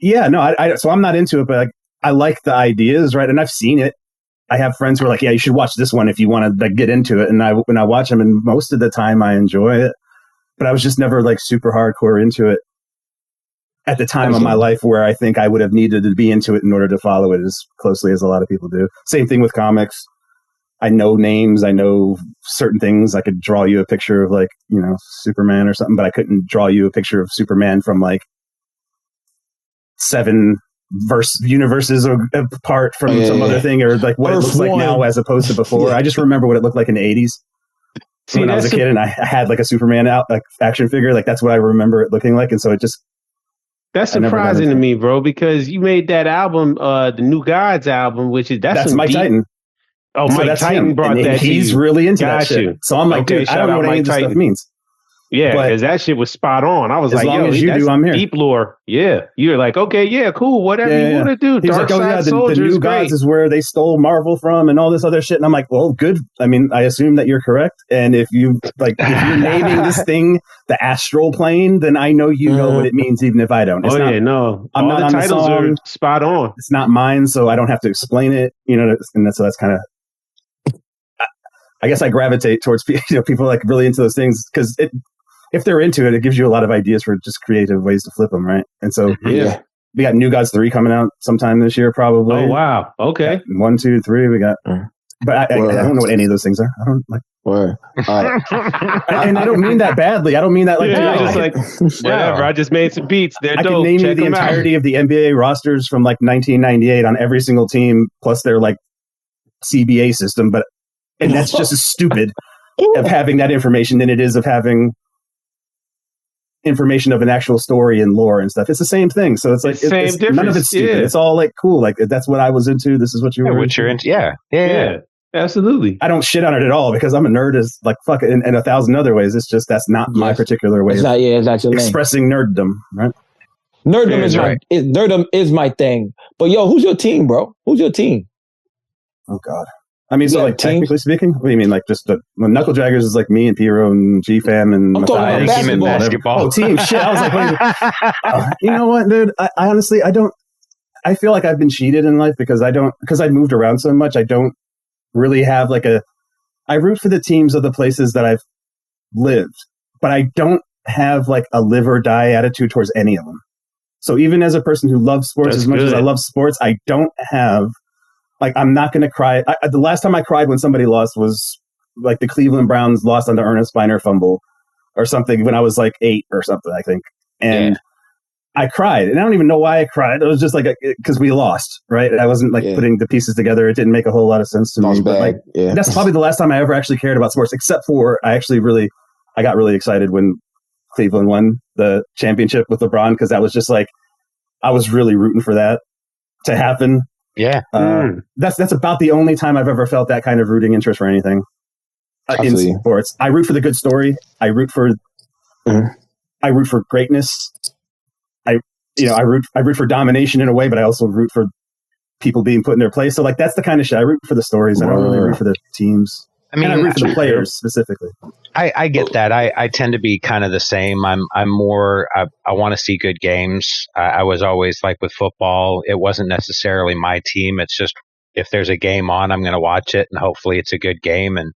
yeah, no, so I'm not into it, but like, I like the ideas, right? And I've seen it. I have friends who are like, yeah, you should watch this one if you want to like get into it. And when I watch them, and most of the time I enjoy it, but I was just never like super hardcore into it at the time of my life where I think I would have needed to be into it in order to follow it as closely as a lot of people do. Same thing with comics. I know names. I know certain things. I could draw you a picture of like, Superman or something, but I couldn't draw you a picture of Superman from like 7 universes apart from some other thing, or like what Earth it looks like now as opposed to before. I just remember what it looked like in the 80s when I was a kid, and I had like a Superman action figure. Like that's what I remember it looking like, and so it just that's surprising to me, bro, because you made that album, the New Gods album, which is that's Mike Titan. Oh, so Mike Titan brought that. He's really into that shit. So I'm like, dude, I don't know what any of this stuff means. Yeah, because that shit was spot on. I was like, yo, as you do, I'm here. Deep lore. Yeah. You're like, okay, yeah, cool, whatever you want to do. He's Dark like, Side Soldier, the New Gods is where they stole Marvel from and all this other shit. And I'm like, well, good. I mean, I assume that you're correct. And if you're naming this thing the astral plane, then I know you know what it means, even if I don't. It's I'm not the on titles the song. Are spot on. It's not mine, so I don't have to explain it. And so that's kind of. I guess I gravitate towards people like really into those things because if they're into it, it gives you a lot of ideas for just creative ways to flip them, right? And so we got New Gods 3 coming out sometime this year, probably. Oh wow, okay. 1, 2, 3, we got. But I don't know what any of those things are. I don't like. And I don't mean that badly. I don't mean that like. Just like whatever. I just made some beats. They're dope. I can name you the entirety of the NBA rosters from like 1998 on every single team, plus their like CBA system, and that's just as stupid of having that information than it is of having information of an actual story and lore and stuff. It's the same thing. So it's like none of it's stupid. It's all like cool. Like that's what I was into. This is what you were. What you're into. Yeah. Absolutely. I don't shit on it at all because I'm a nerd as like fuck it in 1,000 other ways. It's just that's not my particular way of expressing nerddom. Right. Nerddom is my thing. But yo, who's your team, bro? Who's your team? Oh God. I mean, so like technically speaking, what do you mean? Like just Knuckle Dragguz is like me and Piro and GFam and Matthias and basketball. Oh, team shit. I was like, you know what, dude? I honestly, I feel like I've been cheated in life because I moved around so much. I don't really have I root for the teams of the places that I've lived, but I don't have like a live or die attitude towards any of them. So even as a person who loves sports as much as I love sports, I don't have. Like, I'm not going to cry. The last time I cried when somebody lost was like the Cleveland Browns lost on the Ernest Biner fumble or something when I was like 8 or something, I think. And I cried. And I don't even know why I cried. It was just like, because we lost, right? I wasn't like putting the pieces together. It didn't make a whole lot of sense to me. But like, that's probably the last time I ever actually cared about sports, except for I got really excited when Cleveland won the championship with LeBron because that was just like, I was really rooting for that to happen. Yeah. That's about the only time I've ever felt that kind of rooting interest for anything in sports. I root for the good story. I root for greatness. I root for domination in a way, but I also root for people being put in their place. So like that's the kind of shit I root for the stories. I don't really root for the teams. I mean, and I root for the players specifically. I get that. I tend to be kind of the same. I'm more, I want to see good games. I was always like with football, it wasn't necessarily my team. It's just if there's a game on, I'm going to watch it, and hopefully it's a good game. And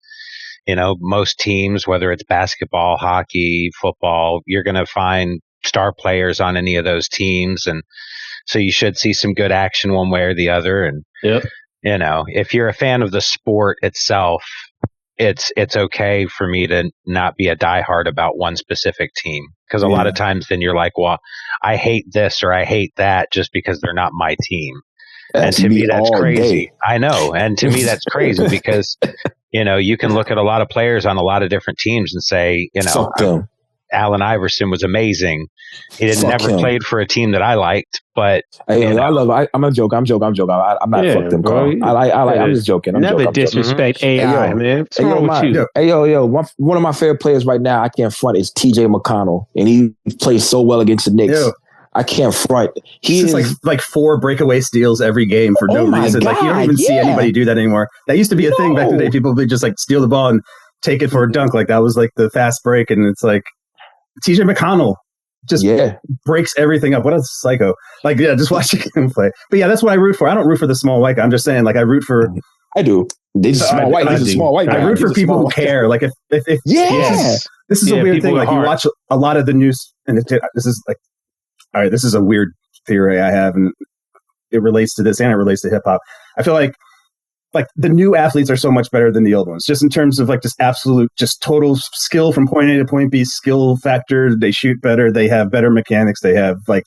most teams, whether it's basketball, hockey, football, you're going to find star players on any of those teams, and so you should see some good action one way or the other. And if you're a fan of the sport itself, it's okay for me to not be a diehard about one specific team, because a lot of times then you're like, well, I hate this or I hate that just because they're not my team. And to me, that's crazy. I know. And to me, that's crazy because, you can look at a lot of players on a lot of different teams and say, Allen Iverson was amazing. He never played for a team that I liked, but I'm a joke. I'm not fuck them, Carl. I'm just joking. Never disrespect AI, man. What's wrong with you? One of my favorite players right now, I can't front, is TJ McConnell, and he plays so well against the Knicks. Yo. I can't front. He's like 4 breakaway steals every game for no reason. God, like you don't even see anybody do that anymore. That used to be a thing back in the day. People would just like steal the ball and take it for a dunk. Like that was like the fast break, and it's like TJ McConnell just breaks everything up. What a psycho! Like just watching him play. But that's what I root for. I don't root for the small white guy. I'm just saying, like I root for. I do. These small white. These are small white. I root for people who care. Like if this is a weird thing. Like you watch a lot of the news, and this is like. All right, this is a weird theory I have, and it relates to this, and it relates to hip hop. I feel like the new athletes are so much better than the old ones, just in terms of like just absolute, just total skill from point A to point B, skill factor. They shoot better, they have better mechanics, they have like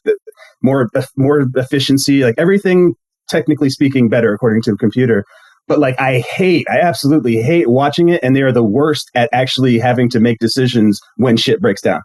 more efficiency, like everything technically speaking better according to the computer. But like I absolutely hate watching it, and they are the worst at actually having to make decisions when shit breaks down.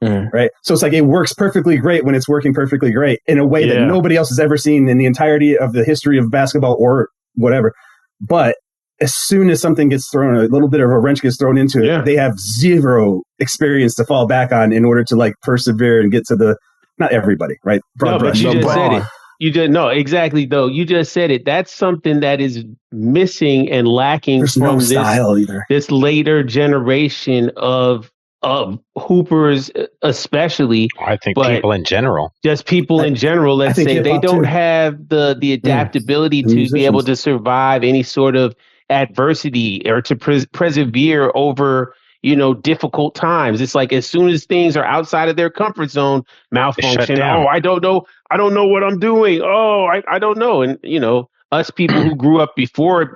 Right. So it's like it works perfectly great when it's working perfectly great in a way that nobody else has ever seen in the entirety of the history of basketball or whatever. But as soon as something gets thrown, a little bit of a wrench gets thrown into it, they have zero experience to fall back on in order to like persevere and get to the, not everybody, right? But you just said it. You just exactly though. You just said it. That's something that is missing and lacking from this later generation of hoopers, especially. I think people in general. Just people in general, let's say, they don't have the adaptability to be able to survive any sort of adversity or to persevere over, difficult times. It's like as soon as things are outside of their comfort zone, malfunction. Oh, I don't know what I'm doing. Oh, I don't know. And, us people who grew up before,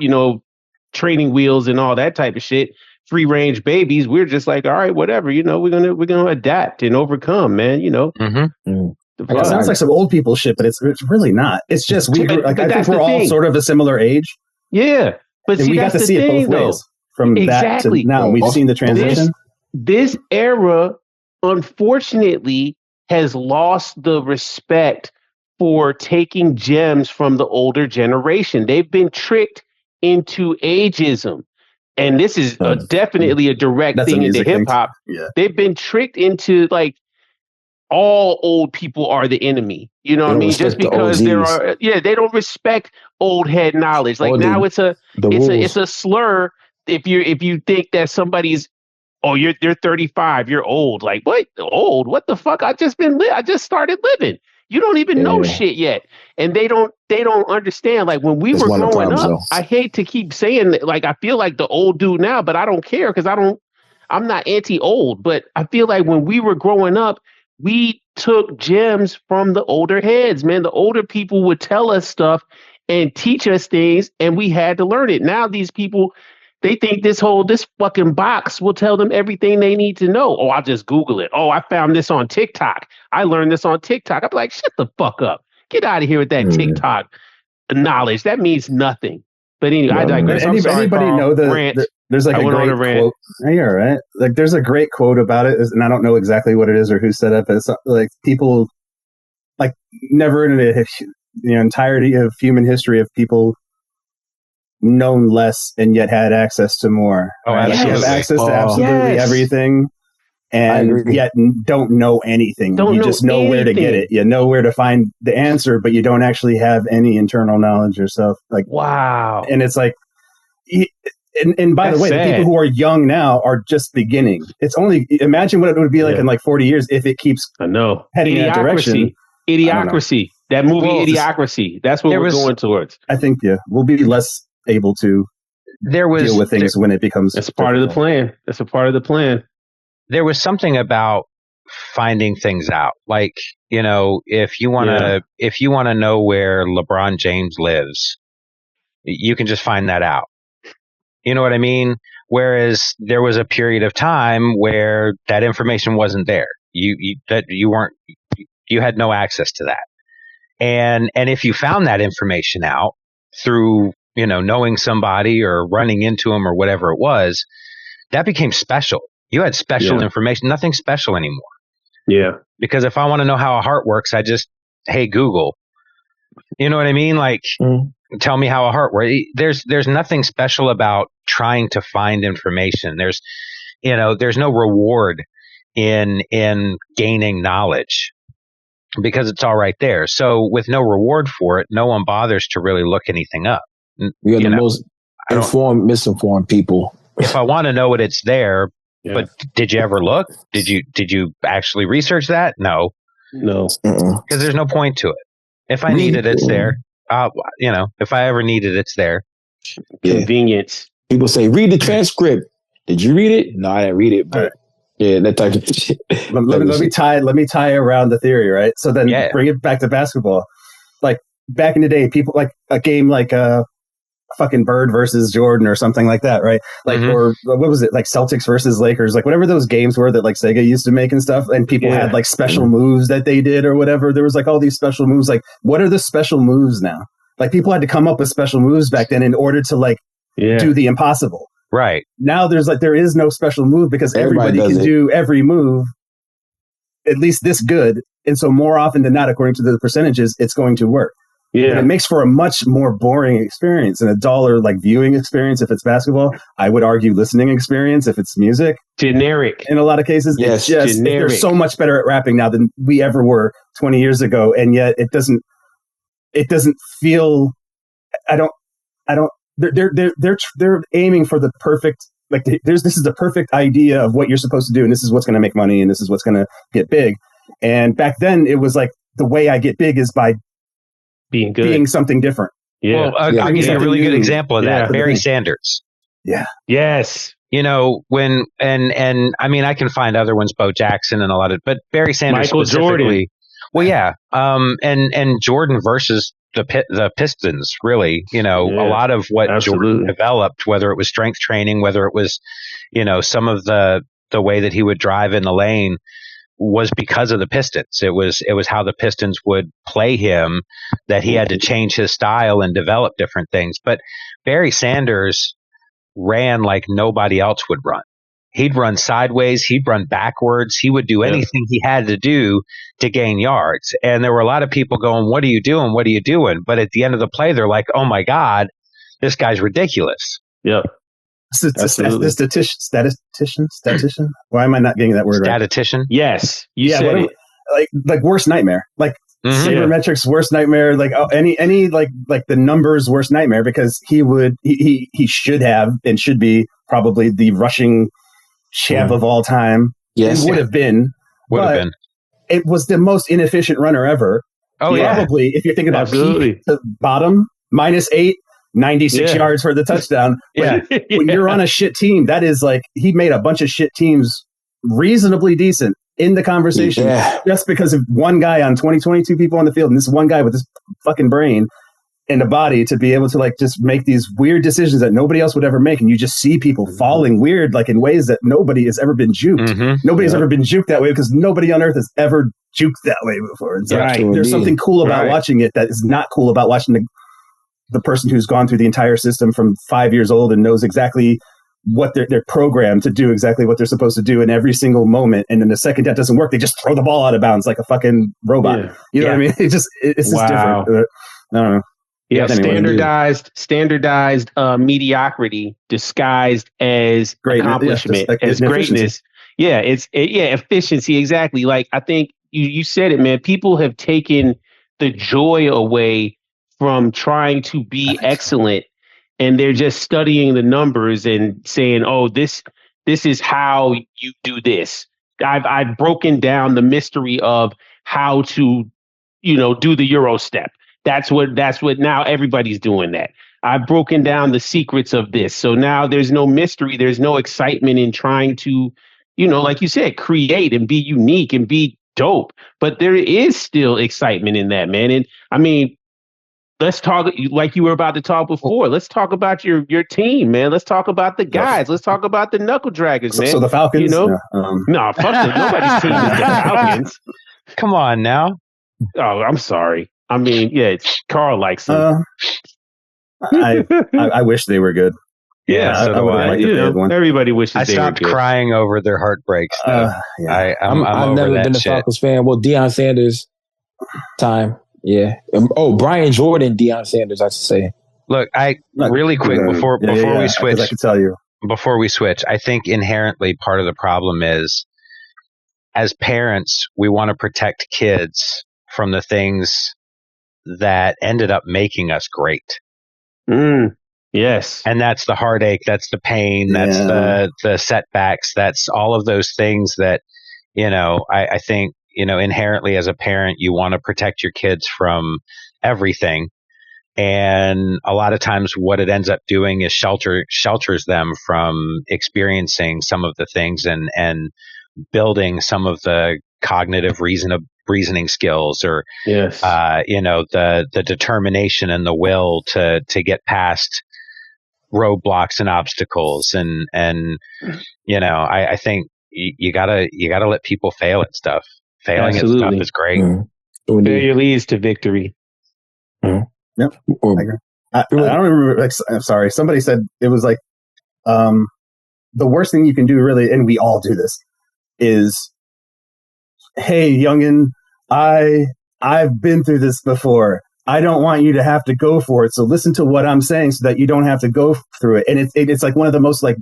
training wheels and all that type of shit, free range babies, we're just like, all right, whatever, we're gonna adapt and overcome, man. It sounds like some old people shit, but it's really not. It's just I think we're all sort of a similar age. Yeah, but and see, we got to see it both ways from that to now. We've seen the transition. This era, unfortunately, has lost the respect for taking gems from the older generation. They've been tricked into ageism. And this is definitely a direct thing into hip hop. Yeah. They've been tricked into like all old people are the enemy. You know what I mean? Just because they don't respect old head knowledge. Like now it's a slur if you think that somebody's you're 35, you're old. Like what? Old? What the fuck? I just started living. You don't even know shit yet. And they don't understand. Like when we were growing up, I hate to keep saying that, like I feel like the old dude now, but I don't care because I'm not anti-old. But I feel like when we were growing up, we took gems from the older heads, man. The older people would tell us stuff and teach us things, and we had to learn it. Now these people, they think this fucking box will tell them everything they need to know. Oh, I'll just Google it. Oh, I found this on TikTok. I learned this on TikTok. I'm like, shut the fuck up. Get out of here with that TikTok knowledge. That means nothing. But anyway, I digress. Anybody Carl, know there's like a great quote. Yeah, right. Like there's a great quote about it, and I don't know exactly what it is or who said it, but it's like people like never in the entirety of human history of people known less and yet had access to more. Right? Like you have access to absolutely everything, and yet don't know anything. You just know where to get it. You know where to find the answer, but you don't actually have any internal knowledge yourself. Like wow. And it's like, and by the way, the people who are young now are just beginning. It's only imagine what it would be like in like 40 years if it keeps heading in that direction. Idiocracy. That movie Idiocracy. That's what we're going towards. I think, we'll be less able to deal with things when it becomes. That's part of the plan. That's a part of the plan. There was something about finding things out. Like, if you want to know where LeBron James lives, you can just find that out. You know what I mean? Whereas there was a period of time where that information wasn't there. You had no access to that. And if you found that information out through, knowing somebody or running into them or whatever it was, that became special. You had special information, nothing special anymore. Yeah. Because if I want to know how a heart works, I just, hey, Google. You know what I mean? Like, tell me how a heart works. There's nothing special about trying to find information. There's no reward in gaining knowledge because it's all right there. So with no reward for it, no one bothers to really look anything up. We are the most misinformed people. If I want to know it, it's there. Yeah. But did you ever look? Did you actually research that? No. Because there's no point to it. If I need it, it's there. If I ever need it, it's there. Convenience. People say, read the transcript. Did you read it? No, I didn't read it. But that type of shit. Let me tie around the theory, right? So then bring it back to basketball. Like back in the day, people like a game like fucking Bird versus Jordan or something like that, right? Like, or what was it? Like Celtics versus Lakers, like whatever those games were that like Sega used to make and stuff. And people had like special moves that they did or whatever. There was like all these special moves. Like, what are the special moves now? Like people had to come up with special moves back then in order to like do the impossible. Right. Now there is no special move because everybody can do every move at least this good. And so more often than not, according to the percentages, it's going to work. Yeah, and it makes for a much more boring experience and a duller like viewing experience if it's basketball. I would argue listening experience if it's music. Generic. In a lot of cases, yes, it's just they're so much better at rapping now than we ever were 20 years ago, and yet it doesn't feel. They're aiming for the perfect. Like this is the perfect idea of what you're supposed to do, and this is what's going to make money, and this is what's going to get big. And back then, it was like the way I get big is by being good, being something different. Yeah. Well, I'll give you a really good example of that. Barry Sanders. Yeah. Yes. When and I mean I can find other ones, Bo Jackson and a lot of, but Barry Sanders Michael specifically. Jordan. Well, yeah. And Jordan versus the Pistons, really. A lot of what Jordan developed, whether it was strength training, whether it was, some of the way that he would drive in the lane, was because of the Pistons. It was how the Pistons would play him that he had to change his style and develop different things. But Barry Sanders ran like nobody else would run. He'd run sideways. He'd run backwards. He would do anything he had to do to gain yards. And there were a lot of people going, "What are you doing? What are you doing?" But at the end of the play, they're like, "Oh my God, this guy's ridiculous." Yep. Statistician. Why am I not getting that word right? Statistician. Yes, you said it. Like worst nightmare. Like sabermetrics worst nightmare. Like any like the numbers worst nightmare because he should have and should be probably the rushing champ of all time. Yes, would have been. It was the most inefficient runner ever. Oh probably if you're thinking about peak to bottom -8. 96 yards for the touchdown. When you're on a shit team, that is like he made a bunch of shit teams reasonably decent in the conversation just because of one guy on 22 people on the field and this one guy with this fucking brain and a body to be able to like just make these weird decisions that nobody else would ever make. And you just see people falling weird, like in ways that nobody has ever been juked. Nobody's ever been juked that way because nobody on earth has ever juked that way before. And so there's something cool about watching it that is not cool about watching the person who's gone through the entire system from 5 years old and knows exactly what they're programmed to do, exactly what they're supposed to do in every single moment. And then the second that doesn't work, they just throw the ball out of bounds like a fucking robot. You know what I mean? It's just different. I don't know. Yeah, standardized mediocrity disguised as accomplishment, as greatness. Efficiency. Exactly. Like I think you said it, man. People have taken the joy away from trying to be excellent, and they're just studying the numbers and saying, "Oh, this is how you do this." I've broken down the mystery of how to do the Euro step. That's what now everybody's doing that. I've broken down the secrets of this. So now there's no mystery. There's no excitement in trying to, like you said, create and be unique and be dope. But there is still excitement in that, man. And I mean, let's talk like you were about to talk before. Let's talk about your team, man. Let's talk about the guys. Let's talk about the Knuckle Dragguz, man. So the Falcons? No, fuck them. Nobody's team is the Falcons. Come on now. Oh, I'm sorry. I mean, yeah, Karl likes them. I wish they were good. Yeah, I would have liked if they had one. Everybody wishes I they were good. stopped crying over their heartbreaks. Yeah. I'm I've over never that been a shit. Falcons fan. Well, Deion Sanders time. Yeah. Brian Jordan, Deion Sanders, I should say. Look, really quick before we switch. I can tell you. Before we switch, I think inherently part of the problem is, as parents, we want to protect kids from the things that ended up making us great. Yes. And that's the heartache, that's the pain, that's the setbacks, that's all of those things that, I think, inherently as a parent, you want to protect your kids from everything. And a lot of times what it ends up doing is shelters them from experiencing some of the things and building some of the cognitive reasoning skills, or the determination and the will to get past roadblocks and obstacles. And I think you gotta let people fail at stuff. Failing at stuff is great. Failure leads to victory. Yep. I don't remember. I'm sorry. Somebody said it was like the worst thing you can do, really, and we all do this, is, hey, youngin, I've been through this before. I don't want you to have to go for it. So listen to what I'm saying so that you don't have to go through it. And it's like one of the most like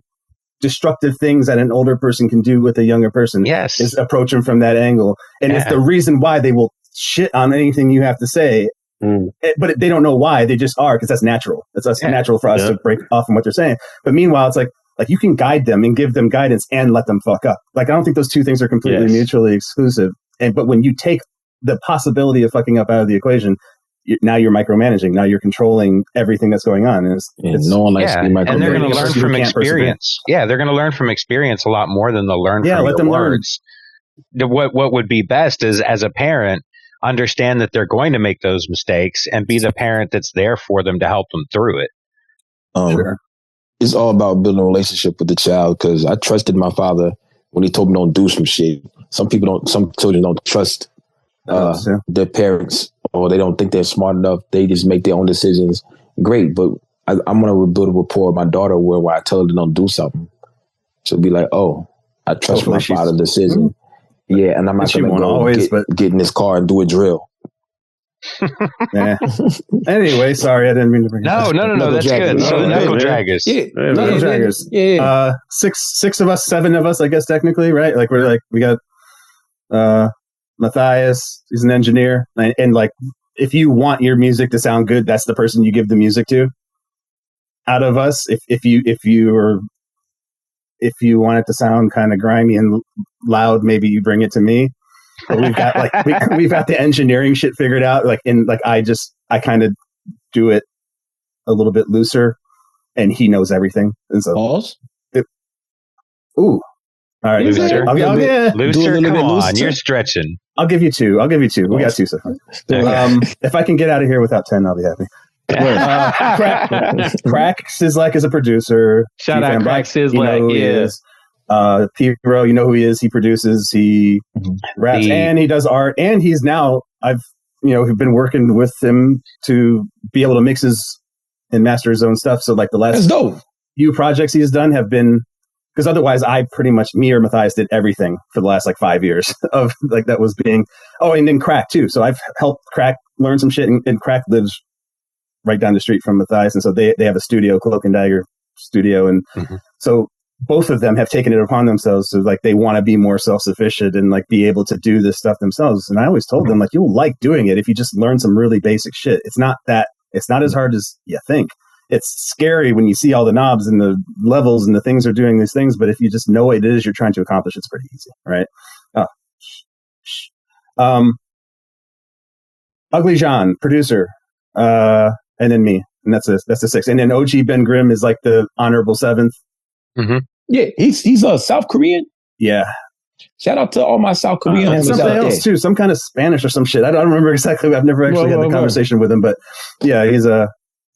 destructive things that an older person can do with a younger person. Yes. Is approach them from that angle. And it's the reason why they will shit on anything you have to say. But they don't know why. They just are, because that's natural. That's natural for us to break off from what they're saying. But meanwhile, it's like you can guide them and give them guidance and let them fuck up. Like, I don't think those two things are completely mutually exclusive. But when you take the possibility of fucking up out of the equation, now you're micromanaging. Now you're controlling everything that's going on. No one likes to be micromanaged. And they're going to learn from experience. Yeah, they're going to learn from experience a lot more than they'll learn from your words. What would be best is, as a parent, understand that they're going to make those mistakes and be the parent that's there for them to help them through it. Sure. It's all about building a relationship with the child, because I trusted my father when he told me don't do some shit. Some children don't trust their parents, or they don't think they're smart enough. They just make their own decisions. Great, but I'm going to build a rapport with my daughter where I tell her to don't do something. She'll be like, oh, I trust my father's decision. Yeah, and I'm not going to go get in this car and do a drill. Anyway, sorry, I didn't mean to bring it up. No, that's good. So the Knuckle Dragguz. Knuckle Dragguz. Yeah. Six of us, 7 of us, I guess, technically, right? Like, we got Matthias, he's an engineer. And like, if you want your music to sound good, that's the person you give the music to. Out of us, if you want it to sound kind of grimy and loud, maybe you bring it to me. But we've got we've got the engineering shit figured out. I kind of do it a little bit looser, and he knows everything. And so, pause. All right, looser. Looser. Come on, you're stretching. I'll give you 2. We got 2 so far. If I can get out of here without 10, I'll be happy. Crack Sizzlack is a producer. Shout out Crack Sizzlack. P-Bro, you know who he is. He produces, he raps, and he does art. And he's now, I've been working with him to be able to mix and master his own stuff. So like the last few projects he's done have been, because otherwise I pretty much, me or Matthias did everything for the last 5 years of that was being, and then Crack too. So I've helped Crack learn some shit, and Crack lives right down the street from Matthias. And so they have a studio, Cloak and Dagger studio. And so both of them have taken it upon themselves to they want to be more self-sufficient and be able to do this stuff themselves. And I always told them you'll like doing it if you just learn some really basic shit. It's not as hard as you think. It's scary when you see all the knobs and the levels and the things are doing these things. But if you just know what it is you're trying to accomplish, it's pretty easy. Right. Ugly John, producer, and then me, and that's the 6th. And then OG Ben Grimm is like the honorable 7th. Mm-hmm. Yeah, he's a South Korean. Yeah. Shout out to all my South Korean and something else too, some kind of Spanish or some shit. I don't remember exactly. I've never actually had the conversation with him, but yeah, he was, I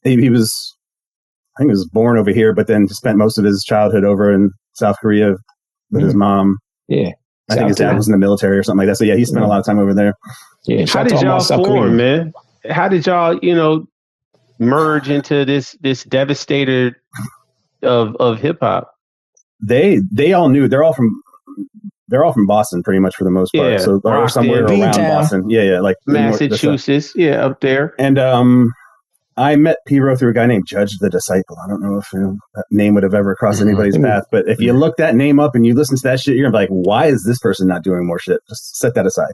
think he was born over here, but then spent most of his childhood over in South Korea with his mom. Yeah. I think his dad was in the military or something like that. So yeah, he spent a lot of time over there. Yeah. How did y'all form, man? How did y'all, merge into this devastator of hip hop? They all knew. They're all from Boston, pretty much for the most part. Yeah, so or somewhere around Boston. Yeah, like Massachusetts. Yeah, up there. And I met P-Ro through a guy named Judge the Disciple. I don't know if that name would have ever crossed anybody's path, but if you look that name up and you listen to that shit, you're gonna be like, why is this person not doing more shit? Just set that aside.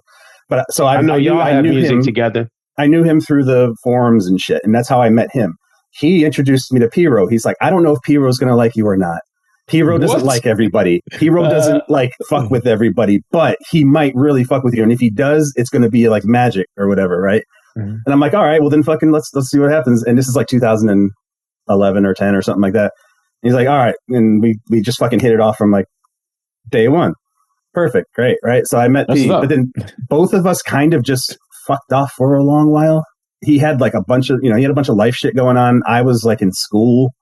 But so I know y'all have music together. I knew him through the forums and shit, and that's how I met him. He introduced me to P-Ro. He's like, I don't know if P-Ro's gonna like you or not. P-Ro doesn't like everybody. P-Ro doesn't fuck with everybody, but he might really fuck with you. And if he does, it's going to be like magic or whatever, right? Mm-hmm. And I'm like, all right, well then fucking let's see what happens. And this is like 2011 or 10 or something like that. And he's like, all right, and we just fucking hit it off from like day one. Perfect, great, right? So I met P, but then both of us kind of just fucked off for a long while. He had like a bunch of life shit going on. I was like in school.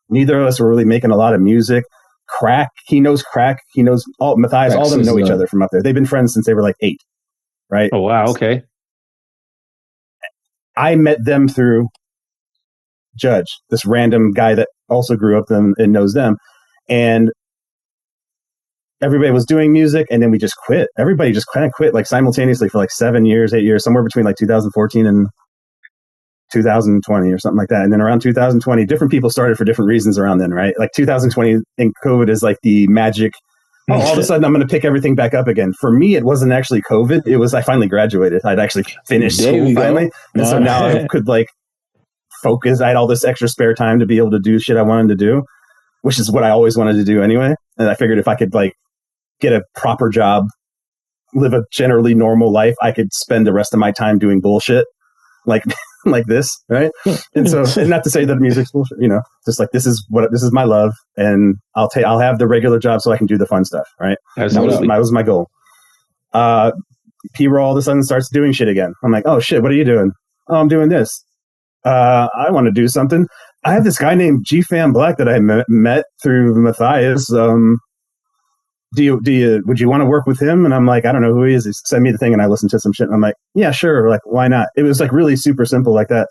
Neither of us were really making a lot of music. Crack, he knows Crack. He knows Matthias. All of them know each other from up there. They've been friends since they were like 8, right? Oh, wow. Okay. I met them through Judge, this random guy that also grew up and knows them. And everybody was doing music, and then we just quit. Everybody just kind of quit like simultaneously for like 7 years, 8 years, somewhere between like 2014 and 2020 or something like that. And then around 2020, different people started for different reasons around then, right? Like 2020 in COVID is like the magic. All of a sudden I'm going to pick everything back up again. For me, it wasn't actually COVID. It was I finally graduated. I'd actually finished school finally. And so now I could like focus. I had all this extra spare time to be able to do shit I wanted to do, which is what I always wanted to do anyway. And I figured if I could like get a proper job, live a generally normal life, I could spend the rest of my time doing bullshit like this, right? And so, and not to say that music's bullshit, just like this is my love, and I'll have the regular job so I can do the fun stuff, right? Absolutely. That was my goal. P-Ro all of a sudden starts doing shit again. I'm like, oh shit, what are you doing? Oh, I'm doing this. I want to do something. I have this guy named gfam Black that I met through Matthias. Would you want to work with him? And I'm like, I don't know who he is. He sent me the thing and I listened to some shit and I'm like, yeah, sure. Like, why not? It was like really super simple like that.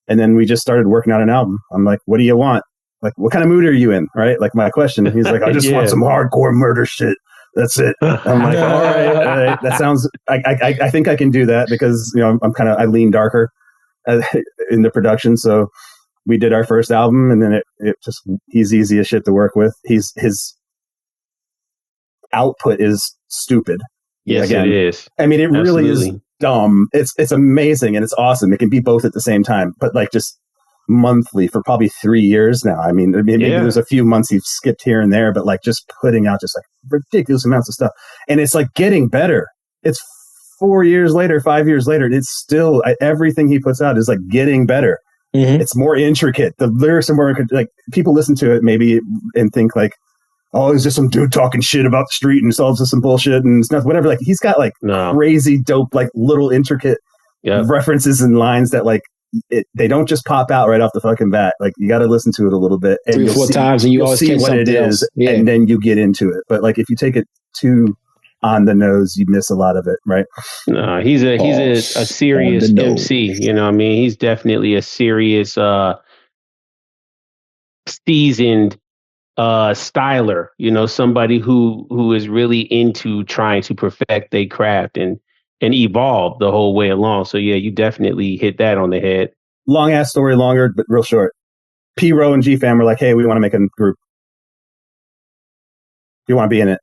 And then we just started working on an album. I'm like, what do you want? Like, what kind of mood are you in? Right? Like my question. He's like, I just want some hardcore murder shit. That's it. I'm like, all right. That sounds, I think I can do that because, I lean darker in the production. So we did our first album and then he's easy as shit to work with. His output is stupid. Yes, it is. I mean, it really is dumb. It's amazing and it's awesome. It can be both at the same time, but like just monthly for probably 3 years now. I mean, maybe there's a few months he's skipped here and there, but like just putting out just like ridiculous amounts of stuff. And it's like getting better. It's 4 years later, 5 years later, it's still everything he puts out is like getting better. Mm-hmm. It's more intricate. The lyrics are more like people listen to it maybe and think like, oh, it's just some dude talking shit about the street and it's all just some bullshit and stuff, whatever. Like he's got like crazy dope, like little intricate references and lines that like they don't just pop out right off the fucking bat. Like you got to listen to it a little bit, and 3 or 4 times, and you'll see what it is, and then you get into it. But like if you take it too on the nose, you miss a lot of it, right? No, he's a serious MC. You know what I mean? He's definitely a serious, seasoned styler, somebody who is really into trying to perfect their craft and evolve the whole way along. So yeah, you definitely hit that on the head. Long ass story, longer but real short. P-Ro and gfam were like, hey, we want to make a group. Do you want to be in it?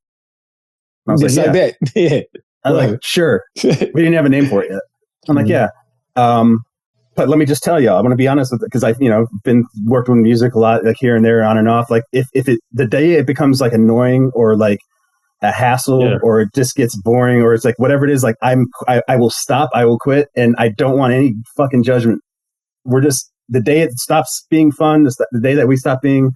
I was like, yeah. Yeah. I was like, sure. We didn't have a name for it yet. I'm like, yeah. But let me just tell you, I'm going to be honest with it because I've, been worked with music a lot, like here and there, on and off. Like if the day it becomes like annoying or like a hassle or it just gets boring or it's like whatever it is, like I will stop, I will quit, and I don't want any fucking judgment. We're just, the day it stops being fun, the day that we stop being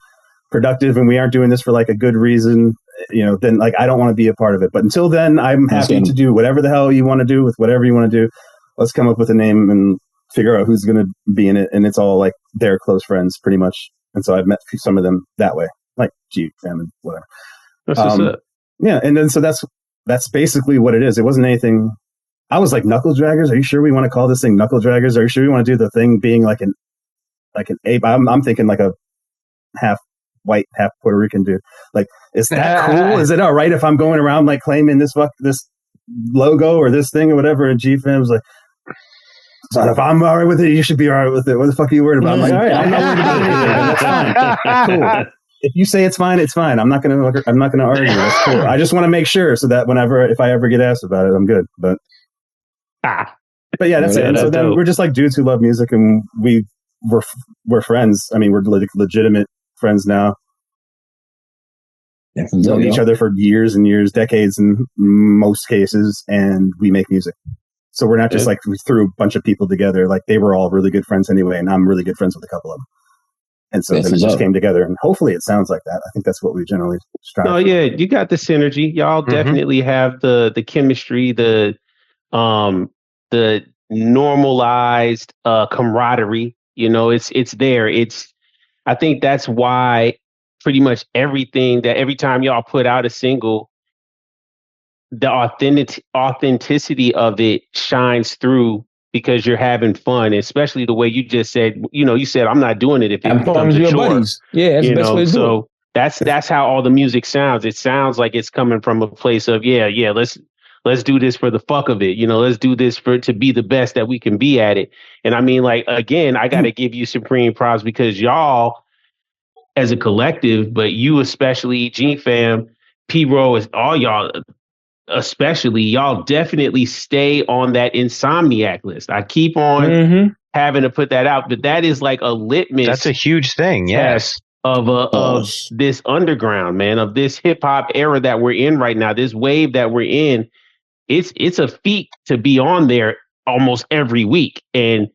productive and we aren't doing this for like a good reason, then like I don't want to be a part of it. But until then, I'm happy to do whatever the hell you want to do with whatever you want to do. Let's come up with a name and figure out who's going to be in it. And it's all like their close friends pretty much. And so I've met some of them that way, like gfam and whatever. That's what's up. Yeah, and then so that's basically what it is. It wasn't anything. I was like, Knuckle Dragguz. Are you sure we want to call this thing Knuckle Dragguz? Are you sure we want to do the thing being like an ape? I'm thinking like a half white, half Puerto Rican dude. Like, is that cool? Is it all right if I'm going around like claiming this logo or this thing or whatever? And GFam's like, so if I'm all right with it, you should be all right with it. What the fuck are you worried about? I'm like, I'm not worried about anything. That's fine. Cool. If you say it's fine, it's fine. I'm not gonna argue. That's cool. I just want to make sure so that if I ever get asked about it, I'm good. But yeah, that's it. And so then we're just like dudes who love music, and we're friends. I mean, we're legitimate friends now. We've known each other for years and years, decades in most cases, and we make music. So we're not just like we threw a bunch of people together. Like they were all really good friends anyway, and I'm really good friends with a couple of them. And so then it just came together, and hopefully it sounds like that. I think that's what we generally strive for. Yeah, you got the synergy. Y'all definitely have the chemistry, the normalized camaraderie. It's there. I think that's why pretty much every time y'all put out a single, the authenticity of it shines through. Because you're having fun, especially the way you just said. You said I'm not doing it if it becomes a chore. Buddies. Yeah, that's the best way to do it. That's how all the music sounds. It sounds like it's coming from a place of let's do this for the fuck of it. Let's do this to be the best that we can be at it. And I mean, like again, I got to give you supreme props because y'all, as a collective, but you especially, gfam, P-Ro, is all y'all. Especially y'all definitely stay on that Insomniac list. I keep on having to put that out, but that is like a litmus. That's a huge thing. Yes. Of this underground, man, of this hip hop era that we're in right now, this wave that we're in. It's a feat to be on there almost every week. And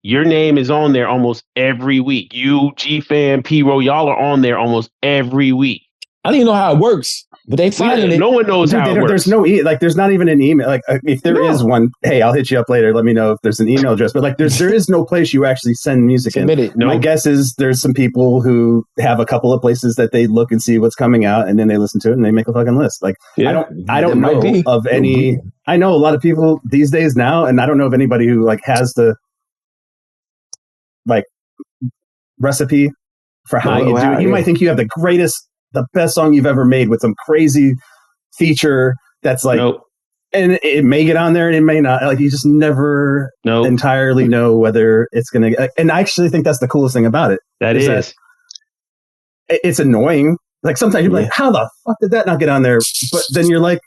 your name is on there almost every week. You, gfam, P-Ro, y'all are on there almost every week. I don't even know how it works. But they find it. No one knows how it works. There's there's not even an email. Like if there is one, hey, I'll hit you up later. Let me know if there's an email address. But like there is no place you actually send music in. My guess is there's some people who have a couple of places that they look and see what's coming out, and then they listen to it and they make a fucking list. Like I don't know of any. I know a lot of people these days now, and I don't know of anybody who like has the like recipe for how you do it. You might think you have the best song you've ever made with some crazy feature that's like, and it may get on there and it may not. Like you just never entirely know whether it's going to. And I actually think that's the coolest thing about it. That it's annoying. Like sometimes you're like, how the fuck did that not get on there? But then you're like,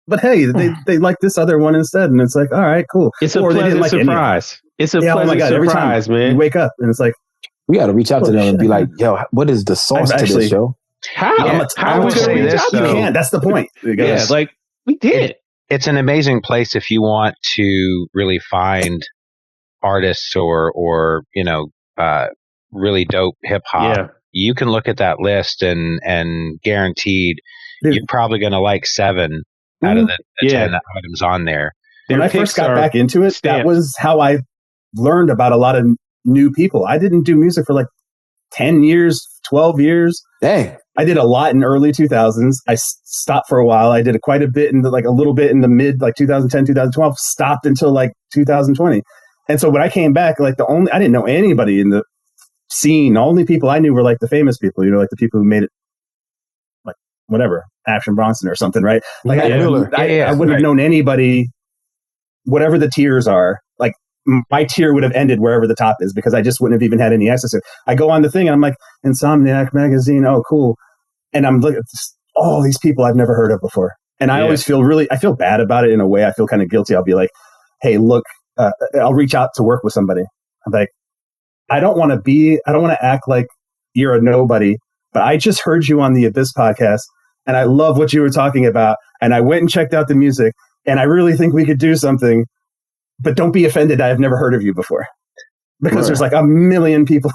but hey, they like this other one instead, and it's like, all right, cool. It's a pleasant surprise. It's a pleasant surprise, man. You wake up and it's like, we got to reach out to them and be like, yo, what is the sauce to this show? How? I would say this, you can't. That's the point. Like we did. It's an amazing place if you want to really find artists or really dope hip hop. Yeah. You can look at that list and guaranteed you're probably going to like 7 out of the 10 items on there. When I first got back into it, that was how I learned about a lot of new people. I didn't do music for like 10 years, 12 years. Dang. I did a lot in early 2000s. I stopped for a while. I did quite a bit in a little bit in the mid, like 2010, 2012, stopped until like 2020. And so when I came back, like I didn't know anybody in the scene. The only people I knew were like the famous people, like the people who made it, like whatever, Action Bronson or something, right? Like I wouldn't have known anybody, whatever the tiers are. Like my tier would have ended wherever the top is because I just wouldn't have even had any access to it. I go on the thing and I'm like, Insomniac Magazine, oh, cool. And I'm looking at all these people I've never heard of before. And I always I feel bad about it in a way. I feel kind of guilty. I'll be like, hey, look, I'll reach out to work with somebody. I'm like, I don't want to act like you're a nobody, but I just heard you on the Abyss podcast and I love what you were talking about. And I went and checked out the music, and I really think we could do something. But don't be offended. I have never heard of you before, because there's like a million people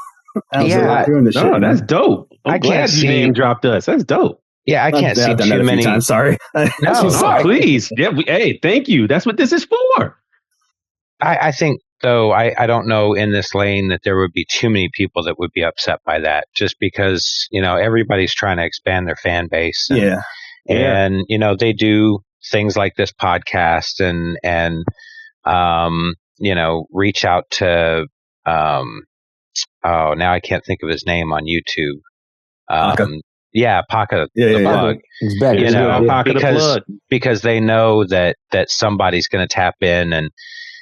out there doing this shit. No, that's dope. I'm glad you name dropped us. That's dope. Yeah, I can't see too many times. Sorry. No, please. Yeah, hey, thank you. That's what this is for. I think, though, I don't know in this lane that there would be too many people that would be upset by that, just because, you know, everybody's trying to expand their fan base. And, and you know, they do things like this podcast and you know, reach out to, now I can't think of his name on YouTube. Yeah, Paka the Plug. You know, because they know that somebody's going to tap in, and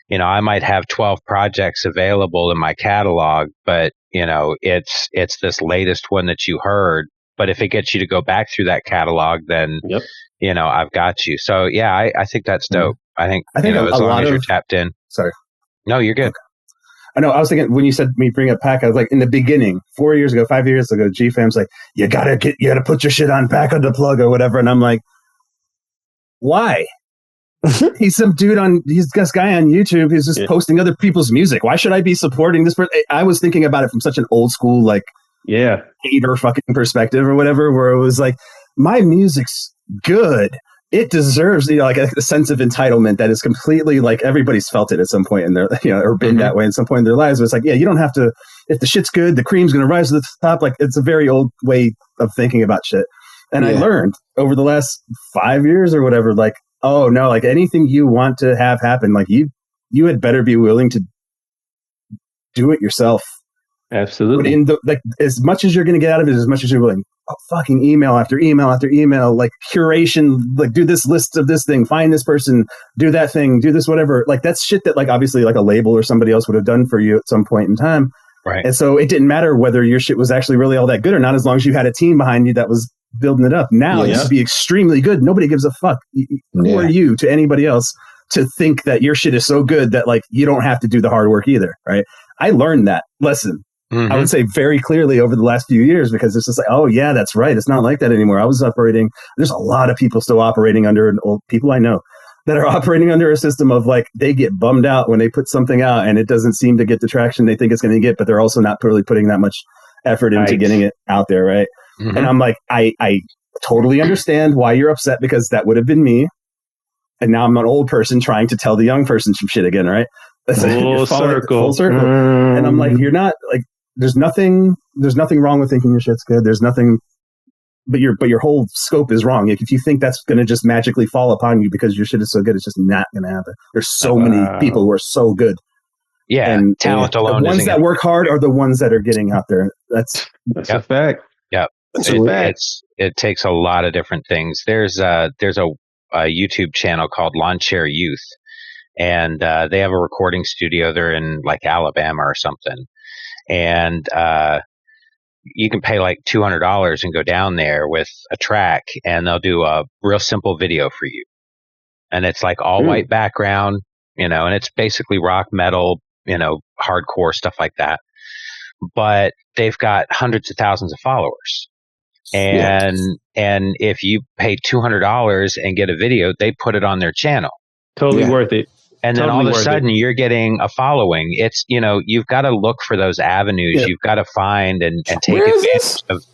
you know, I might have 12 projects available in my catalog, but you know, it's this latest one that you heard. But if it gets you to go back through that catalog, then you know, I've got you. So yeah, I think that's dope. I think you know, as long as you're tapped in. Sorry. No, you're good. Okay. I know. I was thinking when you said me bring up Pack, I was like, in the beginning, 5 years ago, GFam's like, you gotta put your shit on Pack the Plug or whatever, and I'm like, why? He's some dude he's this guy on YouTube. He's just posting other people's music. Why should I be supporting this person? I was thinking about it from such an old school, like, hater fucking perspective or whatever, where it was like, my music's good. It deserves, you know, like a sense of entitlement that is completely like everybody's felt it at some point in their, you know, or been that way at some point in their lives. But it's like, yeah, you don't have to, if the shit's good, the cream's going to rise to the top. Like, it's a very old way of thinking about shit. And I learned over the last 5 years or whatever, like, oh no, like anything you want to have happen, like you had better be willing to do it yourself. Absolutely. But in the, like, as much as you're going to get out of it, as much as you're willing, fucking email after email after email, like curation, like do this list of this thing, find this person, do that thing, do this, whatever. Like that's shit that like obviously like a label or somebody else would have done for you at some point in time. Right. And so it didn't matter whether your shit was actually really all that good or not, as long as you had a team behind you that was building it up. Now it used to be extremely good. Nobody gives a fuck. Who are you to anybody else to think that your shit is so good that like you don't have to do the hard work either, right? I learned that lesson. I would say very clearly over the last few years, because it's just like, oh yeah, that's right. It's not like that anymore. I was operating. There's a lot of people still operating under people I know that are operating under a system of like, they get bummed out when they put something out and it doesn't seem to get the traction they think it's going to get, but they're also not really putting that much effort into getting it out there. Right. And I'm like, I totally understand why you're upset, because that would have been me. And now I'm an old person trying to tell the young person some shit again. Right. Full circle. And I'm like, you're not like, there's nothing wrong with thinking your shit's good. There's nothing, but your whole scope is wrong. Like if you think that's going to just magically fall upon you because your shit is so good, it's just not going to happen. There's so many people who are so good. Yeah. And talent alone. The ones that work hard are the ones that are getting out there. That's a fact. Yeah. It takes a lot of different things. There's a YouTube channel called Lawn Chair Youth, and they have a recording studio. They're in like Alabama or something. And you can pay like $200 and go down there with a track, and they'll do a real simple video for you. And it's like all white background, you know, and it's basically rock, metal, you know, hardcore stuff like that. But they've got hundreds of thousands of followers. And if you pay $200 and get a video, they put it on their channel. Totally worth it. And then all of a sudden you're getting a following. It's, you know, you've got to look for those avenues. You've got to find and take advantage of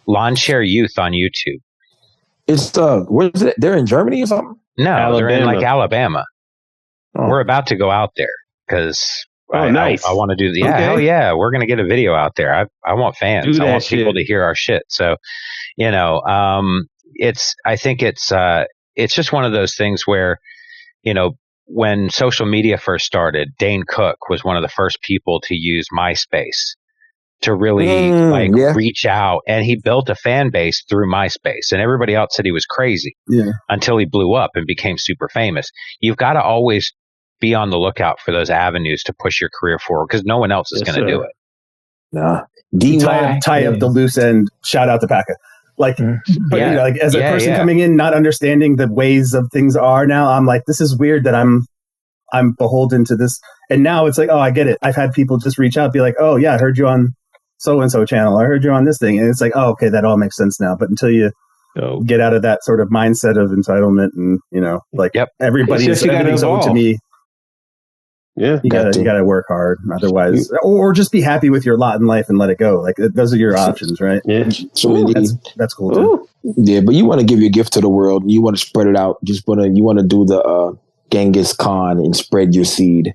Lawn Chair Youth on YouTube. It's where is it? They're in Germany or something? No, Alabama. They're in like Alabama. We're about to go out there because nice. I want to do the hell yeah, we're gonna get a video out there. I want fans. I want people to hear our shit. So, you know, I think it's just one of those things where, you know, when social media first started, Dane Cook was one of the first people to use MySpace to really reach out, and he built a fan base through MySpace, and everybody else said he was crazy until he blew up and became super famous. You've got to always be on the lookout for those avenues to push your career forward, because no one else is going to do it. Nah. Tie up the loose end. Shout out to Paka. Like, but you know, like as a person coming in, not understanding the ways of things are now, I'm like, this is weird that I'm beholden to this. And now it's like, oh, I get it. I've had people just reach out, be like, oh yeah, I heard you on so-and-so channel. I heard you on this thing. And it's like, oh, okay, that all makes sense now. But until you get out of that sort of mindset of entitlement and, everybody everything's owed to me. Yeah. You gotta work hard. Otherwise, or just be happy with your lot in life and let it go. Like those are your options, right? Yeah. That's cool too. Yeah, but you want to give your gift to the world. You want to spread it out. You want to do the Genghis Khan and spread your seed.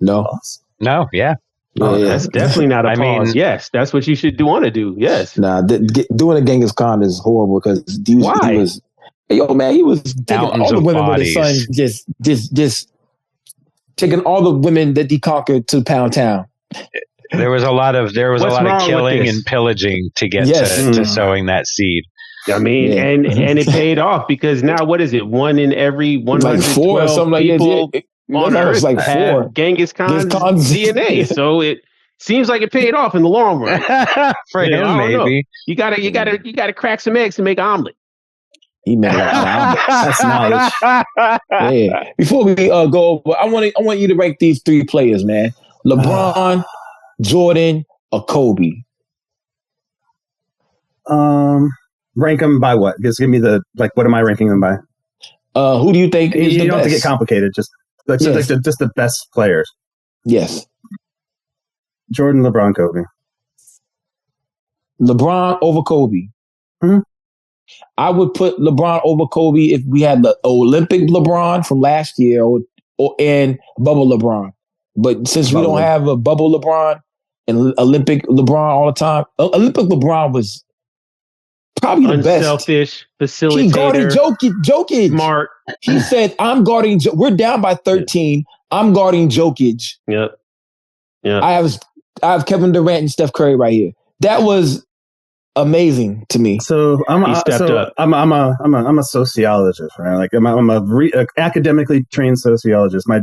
No. Yeah. That's definitely not a pause. Yes, that's what you should want to do. Yes. Nah, doing a Genghis Khan is horrible because he was taking all the women with his son, just taking all the women that he conquered to Pound Town. There was a lot of killing and pillaging to get to sowing that seed. I mean, and it paid off because now what is it? 1 in every 112 people on Earth have Genghis Khan's DNA. So it seems like it paid off in the long run. For him, maybe. You gotta crack some eggs to make an omelet. He made that's knowledge. Yeah. Before we go over, I want you to rank these 3 players, man. LeBron, Jordan, or Kobe. Rank them by what? Just give me what am I ranking them by? Who do you think is the best? You don't have to get complicated. Just just the best players. Yes. Jordan, LeBron, Kobe. LeBron over Kobe. Mm-hmm. I would put LeBron over Kobe if we had the Olympic LeBron from last year and bubble LeBron. But since we don't have a bubble LeBron and Olympic LeBron all the time, Olympic LeBron was probably the best. Unselfish, facilitator. He guarded Jokic. Smart. He said, I'm guarding. We're down by 13. I'm guarding Jokic. Yep. Yeah. I have Kevin Durant and Steph Curry right here. That was amazing to me. So I'm a sociologist, right? Like I'm a academically trained sociologist. I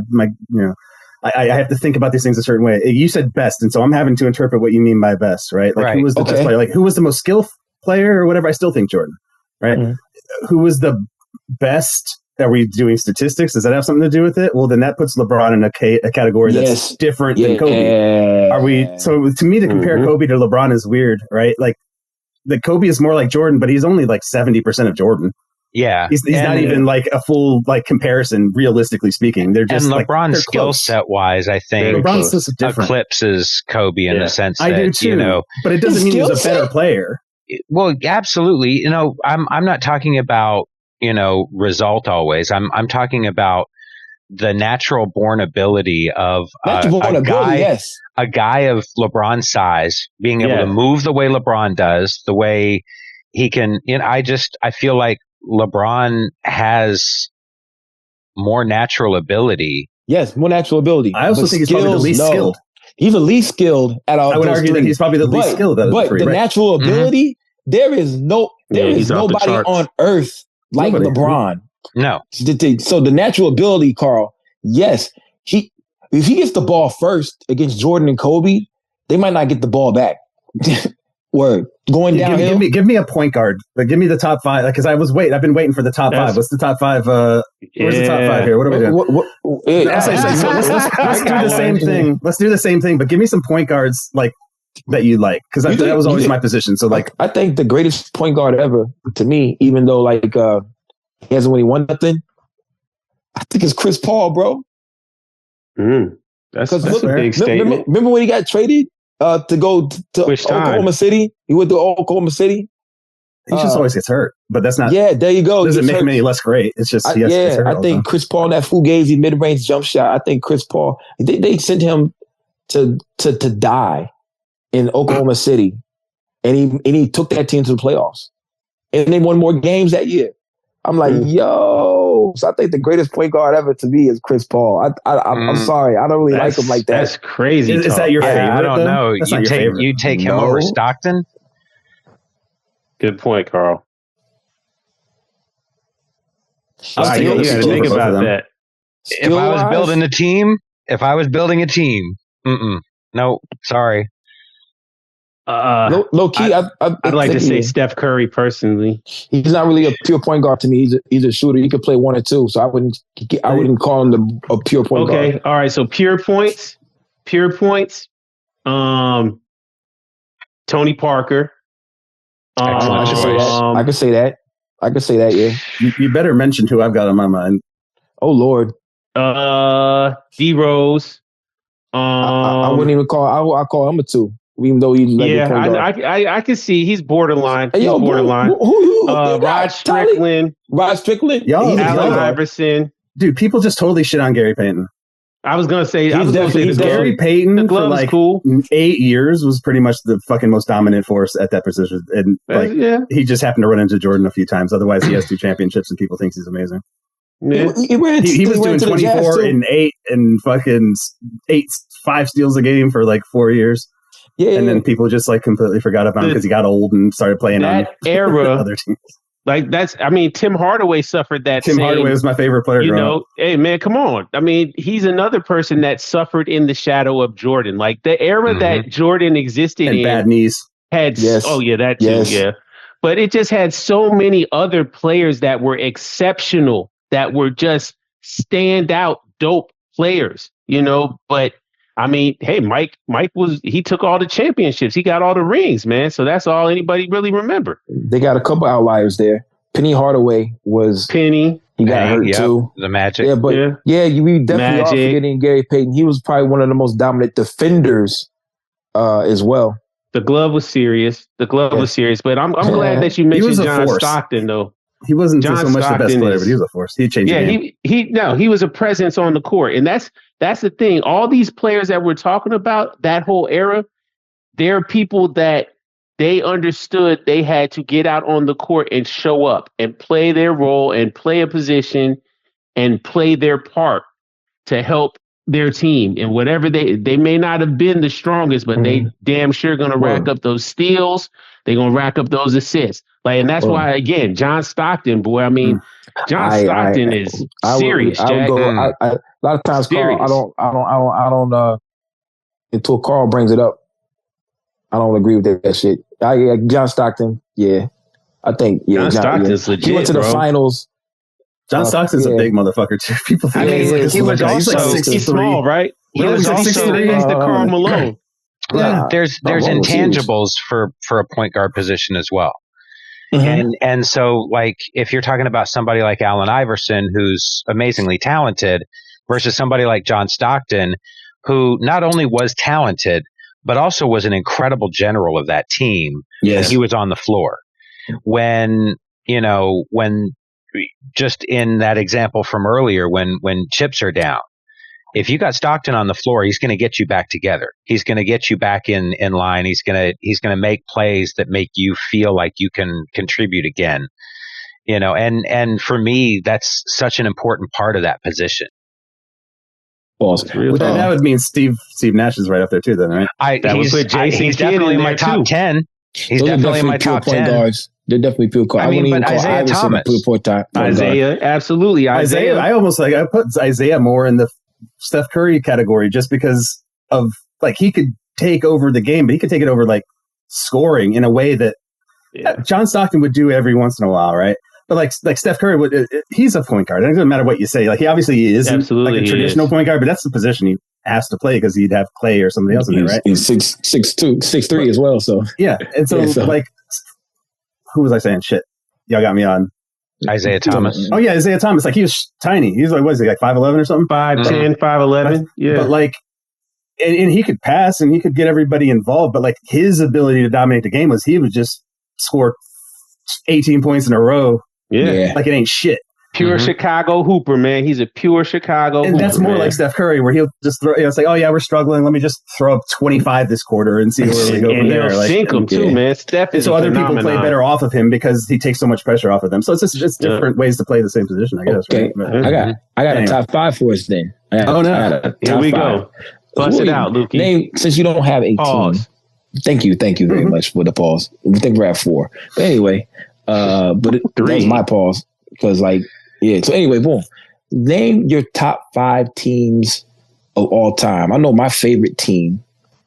have to think about these things a certain way. You said best, and so I'm having to interpret what you mean by best, right? Like who was the best player? Like who was the most skillful player or whatever? I still think Jordan, right? Mm-hmm. Who was the best? Are we doing statistics? Does that have something to do with it? Well, then that puts LeBron in a category that's different than Kobe. Are we? So to me, to compare Kobe to LeBron is weird, right? Like the Kobe is more like Jordan, but he's only like 70% of Jordan. Yeah, he's not even like a full comparison. Realistically speaking, they're just and LeBron's skill set wise, I think LeBron's eclipses Kobe in the sense that I do too, but it doesn't mean he was a better player. Well, absolutely. I'm not talking about result always. I'm talking about the natural born ability of a guy of LeBron's size being able to move the way LeBron does, the way he can. I feel like LeBron has more natural ability. Yes, more natural ability. I also think he's probably the least skilled. He's the least skilled at all. I would argue that he's probably the least skilled out of the three. But the natural ability, there is nobody on earth like LeBron. No. So the natural ability, Karl, yes, if he gets the ball first against Jordan and Kobe, they might not get the ball back. Word. Going downhill. Give me a point guard. But give me the top 5. Because I've been waiting for the top 5. What's the top 5? Where's the top 5 here? What are we doing? Let's do the same thing. Let's do the same thing. But give me some point guards that you like, because that was always my position. So I think the greatest point guard ever to me, even though he hasn't really won nothing, I think it's Chris Paul, bro. That's a big statement. Remember when he got traded to go to Oklahoma City? He went to Oklahoma City. He just always gets hurt, but that's not. Yeah, there you go. Doesn't make him any less great. It's just I think Chris Paul, that fugazi mid-range jump shot. I think Chris Paul. They sent him to die in Oklahoma City, and he took that team to the playoffs, and they won more games that year. I'm like, yo. So I think the greatest point guard ever to me is Chris Paul. I'm sorry, I don't really like him like that. That's crazy. Is that your favorite? I don't know. You take him over Stockton. Good point, Karl. You got to think about that. If I was building a team, no, sorry. Low key, I'd like to say Steph Curry personally. He's not really a pure point guard to me. He's a shooter. He could play 1 or 2, so I wouldn't call him a pure point guard. Okay, all right. So pure points. Tony Parker, I can say that. Yeah. You better mention who I've got on my mind. Oh Lord. D Rose. I wouldn't even call. I call him a 2, even though he's like a point guard. I can see he's borderline. Hey, he's borderline. Who Rod Strickland. Allen Iverson. Dude, people just totally shit on Gary Payton. I was gonna say Gary Payton for like cool. 8 years was pretty much the fucking most dominant force at that position, and like he just happened to run into Jordan a few times. Otherwise, he has 2 championships, and people think he's amazing. Yeah. He was doing 24 and 8 and fucking 5 steals a game for like 4 years. Yeah, and then people just like completely forgot about him because he got old and started playing on era other teams. Like Tim Hardaway suffered that. Tim Hardaway was my favorite player. Hey man, come on. I mean, he's another person that suffered in the shadow of Jordan. Like the era that Jordan existed and in, bad knees. Had that too. Yeah, but it just had so many other players that were exceptional, that were just standout, dope players. But I mean, hey, Mike he took all the championships. He got all the rings, man. So that's all anybody really remember. They got a couple outliers there. Penny Hardaway was Penny. He got hurt too. The Magic. Yeah, but we definitely are forgetting Gary Payton. He was probably one of the most dominant defenders as well. The glove was serious. But I'm glad that you mentioned John Stockton though. He wasn't so much the best player, but he was a force. He changed the game. He was a presence on the court. And that's the thing. All these players that we're talking about, that whole era, they're people that they understood they had to get out on the court and show up and play their role and play a position and play their part to help their team. And whatever they may not have been the strongest, but they damn sure going to rack up those steals. They're going to rack up those assists. And that's why, again, John Stockton, boy, I mean, Stockton is serious. I would go, a lot of times, Carl, I don't, until Carl brings it up, I don't agree with that shit. John Stockton, I think, John Stockton's legit, he went to the finals. John Stockton's a big motherfucker, too. People think he's small, right? He was also next to Karl Malone. Yeah, there's intangibles for a point guard position as well. And so, like, if you're talking about somebody like Allen Iverson, who's amazingly talented, versus somebody like John Stockton, who not only was talented, but also was an incredible general of that team. Yes. He was on the floor. When just in that example from earlier, when chips are down, if you got Stockton on the floor, he's going to get you back together. He's going to get you back in line. He's going to make plays that make you feel like you can contribute again. And for me, that's such an important part of that position. That would mean Steve Nash is right up there too, then, right? He's definitely in my top 10. He's definitely in my top 10 guards. They're definitely pure guards. I mean, but Isaiah Thomas, Isaiah, absolutely. Isaiah, I put Isaiah more in the Steph Curry category just because of like he could take over the game, but he could take it over like scoring in a way that John Stockton would do every once in a while, right? But like Steph Curry would, he's a point guard. It doesn't matter what you say. Like he obviously isn't like a traditional point guard, but that's the position he has to play because he'd have Clay or somebody else in there, right? He's 6'2", 6'3" as well. So yeah, and so like, who was I saying? Shit, y'all got me on. Isaiah Thomas. Oh yeah, Isaiah Thomas. Like he was tiny. He was like, what is he, like 5'11" or something? 5'10", 5'11". Yeah. But like, and he could pass and he could get everybody involved. But like his ability to dominate the game was he would just score 18 points in a row. Yeah. Like it ain't shit. Pure Chicago hooper, man. He's a pure Chicago hooper. And that's more like Steph Curry, where he'll just throw, it's like, oh yeah, we're struggling. Let me just throw up 25 this quarter and see where we go from there. He'll sink them too, man. Steph is so other people play better off of him because he takes so much pressure off of them. So it's just different ways to play the same position, I guess. Okay. Right? I got a top 5 for us then. Here we go. Bust it out, Lukey. Name, since you don't have a team. Thank you very much for the pause. We think we're at 4. But anyway, that was my pause because so anyway, boom. Name your top 5 teams of all time. I know my favorite team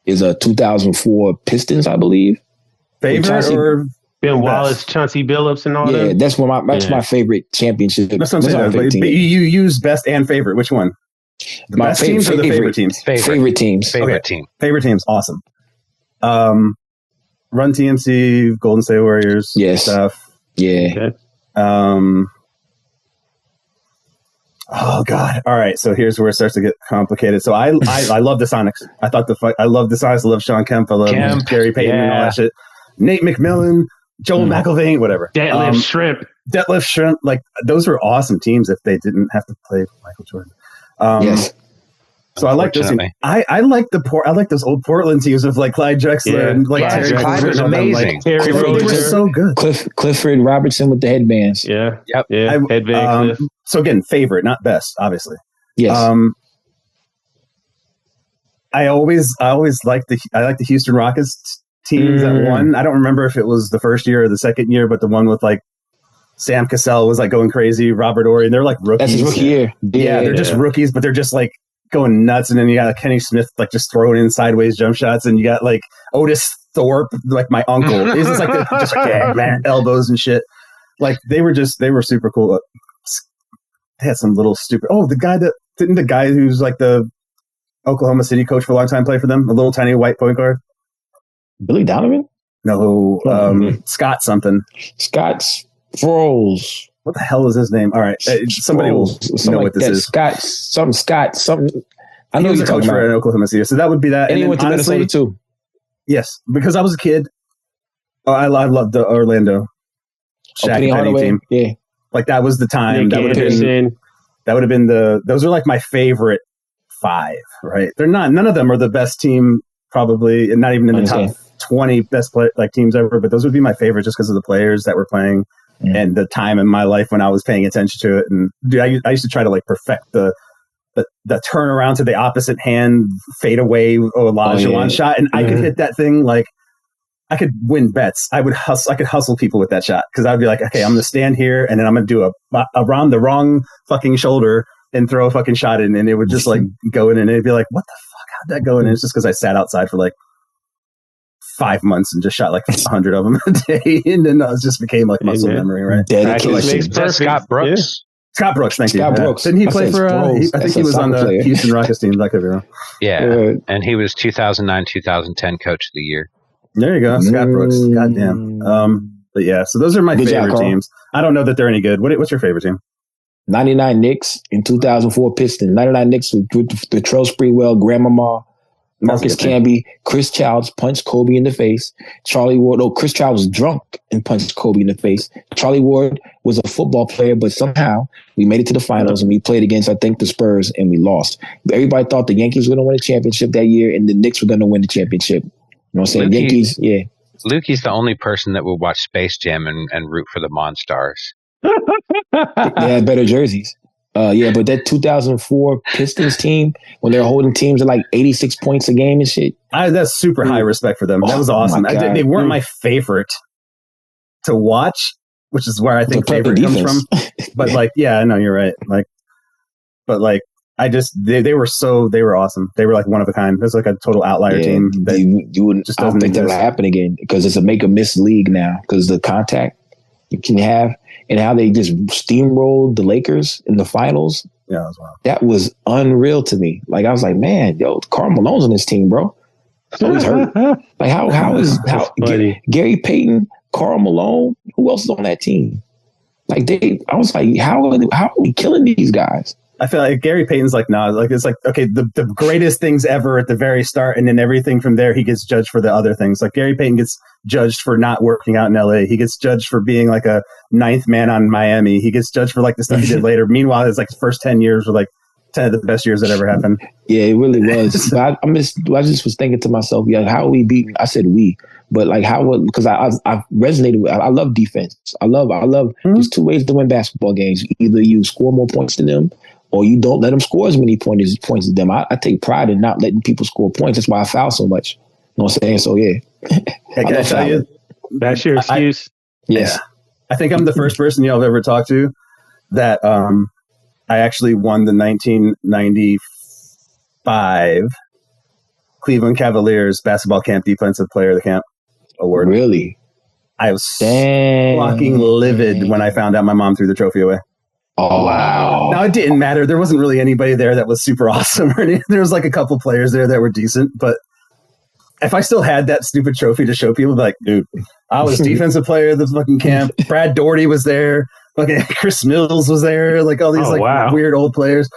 is a 2004 Pistons, I believe. Favorite or Ben Wallace, Chauncey Billups, and all that? Yeah, that's my favorite championship. That's what I'm saying. But you use best and favorite. Which one? The best teams or the favorite teams? Favorite teams. Favorite team. Favorite teams. Awesome. Run TMC, Golden State Warriors stuff. Yeah. Okay. Oh God! All right, so here's where it starts to get complicated. So I love the Sonics. I love the Sonics. I love Sean Kemp. I love Gary Payton and all that shit. Nate McMillan, Joel McIlvaine, whatever. Deadlift Shrimp. Like those were awesome teams if they didn't have to play Michael Jordan. Yes. So I like those teams. I like those old Portland teams with like Clyde Drexler and like Terry Clyde was amazing. They were so good. Clifford Robertson with the headbands. Yeah. Yep. Yeah. Headband. So again, favorite, not best, obviously. Yes. I always like the Houston Rockets teams that won. I don't remember if it was the first year or the second year, but the one with like Sam Cassell was like going crazy. Robert Ory, they're like rookies. That's his rookie year. Yeah, they're just rookies, but they're just like going nuts. And then you got like Kenny Smith like just throwing in sideways jump shots, and you got like Otis Thorpe, like my uncle. He's just like man, elbows and shit. Like they were super cool. They had some little stupid. Oh, the guy who's like the Oklahoma City coach for a long time play for them, a little tiny white point guard. Billy Donovan? No, Scott something. Scott Froles. What the hell is his name? All right, somebody will know what this is. Scott. I know he was a coach for Oklahoma City, so that would be that. And he went to Minnesota too. Yes, because I was a kid. Oh, I loved the Orlando Shaq and Penny team. Yeah, like that was the time. That would have been those are like my favorite 5. Right? They're not. None of them are the best team, probably, and not even in the top 20 best teams ever. But those would be my favorite just because of the players that were playing. And the time in my life when I was paying attention to it. And dude, I used to try to like perfect the turnaround to the opposite hand fade away Olajuwon shot, and I could hit that thing like I could win bets. I could hustle people with that shot because I'd be like, okay, I'm gonna stand here and then I'm gonna do a around the wrong fucking shoulder and throw a fucking shot in, and it would just like go in, and it'd be like, what the fuck, how'd that go in? And it's just because I sat outside for like 5 months and just shot like 100 of them a day, and then it just became like muscle memory, right? Dedication. Scott Brooks. Yeah. Scott Brooks, thank you. Scott Brooks. Didn't he play for? I think he was on the Houston Rockets team. That could be wrong. Yeah, and he was 2009-2010 Coach of the Year. There you go, Scott Brooks. Goddamn. But yeah, so those are my favorite teams. I don't know that they're any good. What's your favorite team? 99 Knicks and 2004 Pistons. 99 Knicks with the Trell Sprewell, Grandmama, Marcus Camby, Chris Childs punched Kobe in the face. Chris Childs was drunk and punched Kobe in the face. Charlie Ward was a football player, but somehow we made it to the finals and we played against, I think, the Spurs, and we lost. Everybody thought the Yankees were going to win a championship that year and the Knicks were going to win the championship. You know what I'm saying? Yankees, yeah. Lukey's the only person that would watch Space Jam and root for the Monstars. They had better jerseys. But that 2004 Pistons team, when they're holding teams at like 86 points a game and shit. That's super high respect for them. That was awesome. They weren't my favorite to watch, which is where I think favorite comes from. But like, yeah, I know you're right. Like, but like, they were awesome. They were like one of a kind. It was like a total outlier team. That you wouldn't. I don't think that'll happen again because it's a make or miss league now because the contact you can have. And how they just steamrolled the Lakers in the finals. Yeah, that was wild. That was unreal to me. Like, I was like, man, Karl Malone's on this team, bro. So he's hurt. Like, how Gary Payton, Karl Malone, who else is on that team? Like, I was like, how are we killing these guys? I feel like Gary Payton's like, nah, like it's like, okay, the greatest things ever at the very start, and then everything from there, he gets judged for the other things. Like Gary Payton gets judged for not working out in LA. He gets judged for being like a 9th man on Miami. He gets judged for like the stuff he did later. Meanwhile, his like first 10 years were like 10 of the best years that ever happened. Yeah, it really was. But I just was thinking to myself, yeah, how are we beating? I said we, but like because I resonated with. I love defense. I love. There's 2 ways to win basketball games. Either you score more points than them, or you don't let them score as many points as them. I take pride in not letting people score points. That's why I foul so much. You know what I'm saying? So yeah. Hey, can I tell you? That's your excuse. Yes. Yeah. I think I'm the first person y'all have ever talked to that I actually won the 1995 Cleveland Cavaliers basketball camp defensive player of the camp award. Really? I was fucking livid when I found out my mom threw the trophy away. Oh, wow. Now, it didn't matter. There wasn't really anybody there that was super awesome or anything. There was like a couple players there that were decent, but if I still had that stupid trophy to show people, like, dude, I was defensive player of the fucking camp. Brad Doherty was there. Fucking Chris Mills was there. Like all these weird old players.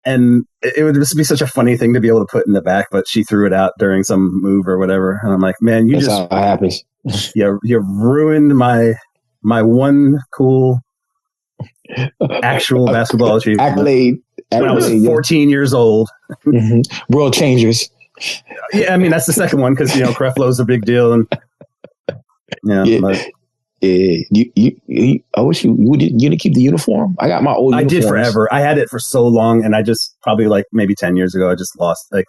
And it would just be such a funny thing to be able to put in the back, but she threw it out during some move or whatever. And I'm like, man, That's how it happens. you ruined my one cool actual basketball achievement. Accolade. When I was 14 years old. World changers. Yeah, I mean that's the second one because Creflo's a big deal, and I wish you didn't keep the uniform. I got my old. I did forever. I had it for so long, and I just probably like maybe 10 years ago I just lost. Like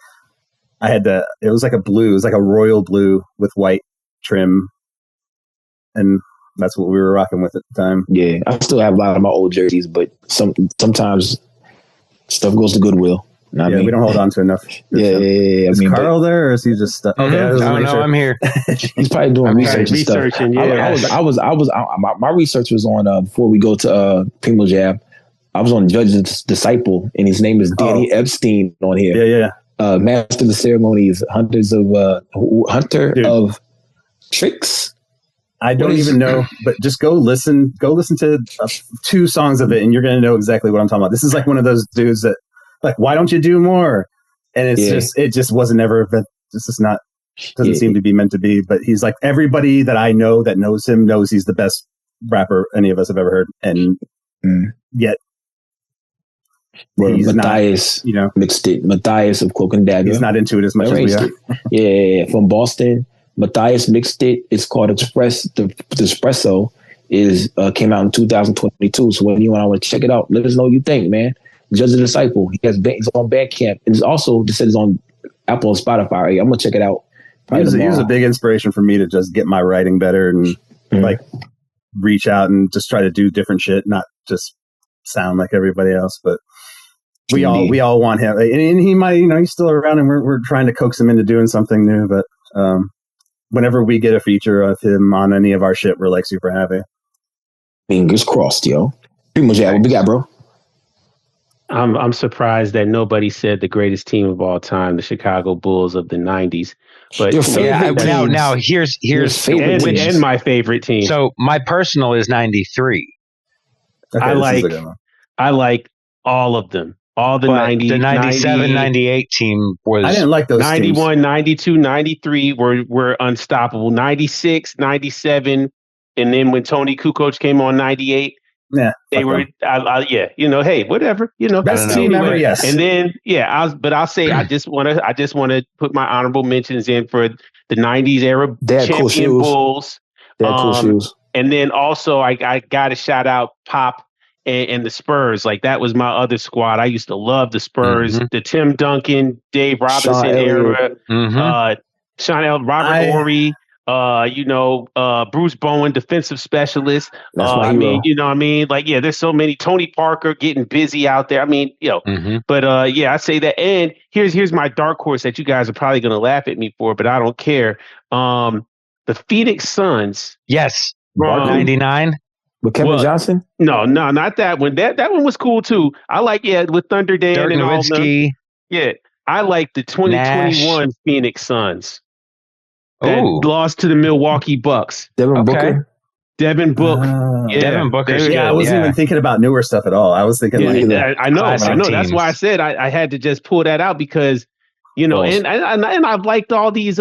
I had it was like a blue, it was like a royal blue with white trim, and that's what we were rocking with at the time. Yeah, I still have a lot of my old jerseys, but sometimes stuff goes to Goodwill. I mean? We don't hold on to enough. Yeah. Is Karl there, or is he just stuck? Okay, no, I'm here. He's probably doing research and stuff. My research was on before we go to PrimoJAB. I was on Judge's Disciple, and his name is Danny Epstein on here. Yeah. Master of the Ceremonies, Hunter of Tricks. I don't even know, but just go listen to 2 songs of it, and you're going to know exactly what I'm talking about. This is like one of those dudes that, like, why don't you do more? And it just wasn't ever. This is not. Doesn't seem to be meant to be. But he's like, everybody that I know that knows him knows he's the best rapper any of us have ever heard, and yet. He's Matthias, not, mixed it. Matthias of Cloak and Dagger. He's not into it as much as we are. Yeah, from Boston. Matthias mixed it. It's called Express. The Espresso came out in 2022. So when you want to check it out, let us know what you think, man. Judge the Disciple. He's on Bandcamp. And it's also just says on Apple and Spotify. I'm gonna check it out. He was a big inspiration for me to just get my writing better and like reach out and just try to do different shit, not just sound like everybody else. But we all want him, and he might, he's still around, and we're trying to coax him into doing something new. But whenever we get a feature of him on any of our shit, we're like super happy. Fingers crossed, yo. PrimoJAB, what we got, bro? I'm surprised that nobody said the greatest team of all time, the Chicago Bulls of the '90s. But now here's and my favorite team. So my personal is '93. Okay, I like all of them. All the 90s. The 97, 98 team was... I didn't like those 91, teams. 92, 93 were unstoppable. 96, 97, and then when Tony Kukoc came on 98, they were... hey, whatever. Best team ever, yes. And then, I'll say I just want to put my honorable mentions in for the 90s era champion Bulls. They had cool shoes. And then also I got to shout out Pop and the Spurs. Like, that was my other squad. I used to love the Spurs, the Tim Duncan, Dave Robinson era, Sean Elliott, Robert Horry, Bruce Bowen, defensive specialist. Like, there's so many. Tony Parker getting busy out there. But I say that. And here's my dark horse that you guys are probably going to laugh at me for, but I don't care. The Phoenix Suns. Yes. 99. With Kevin Johnson? No, not that one. That one was cool too. I like with Thunder Dan Dirk and all Nowitzki. them. I like the 2021 Nash. Phoenix Suns that lost to the Milwaukee Bucks. Devin Booker. Devin Booker. Devin Booker. I wasn't even thinking about newer stuff at all. I was thinking I know. teams. That's why I said I had to just pull that out because. And I've liked all these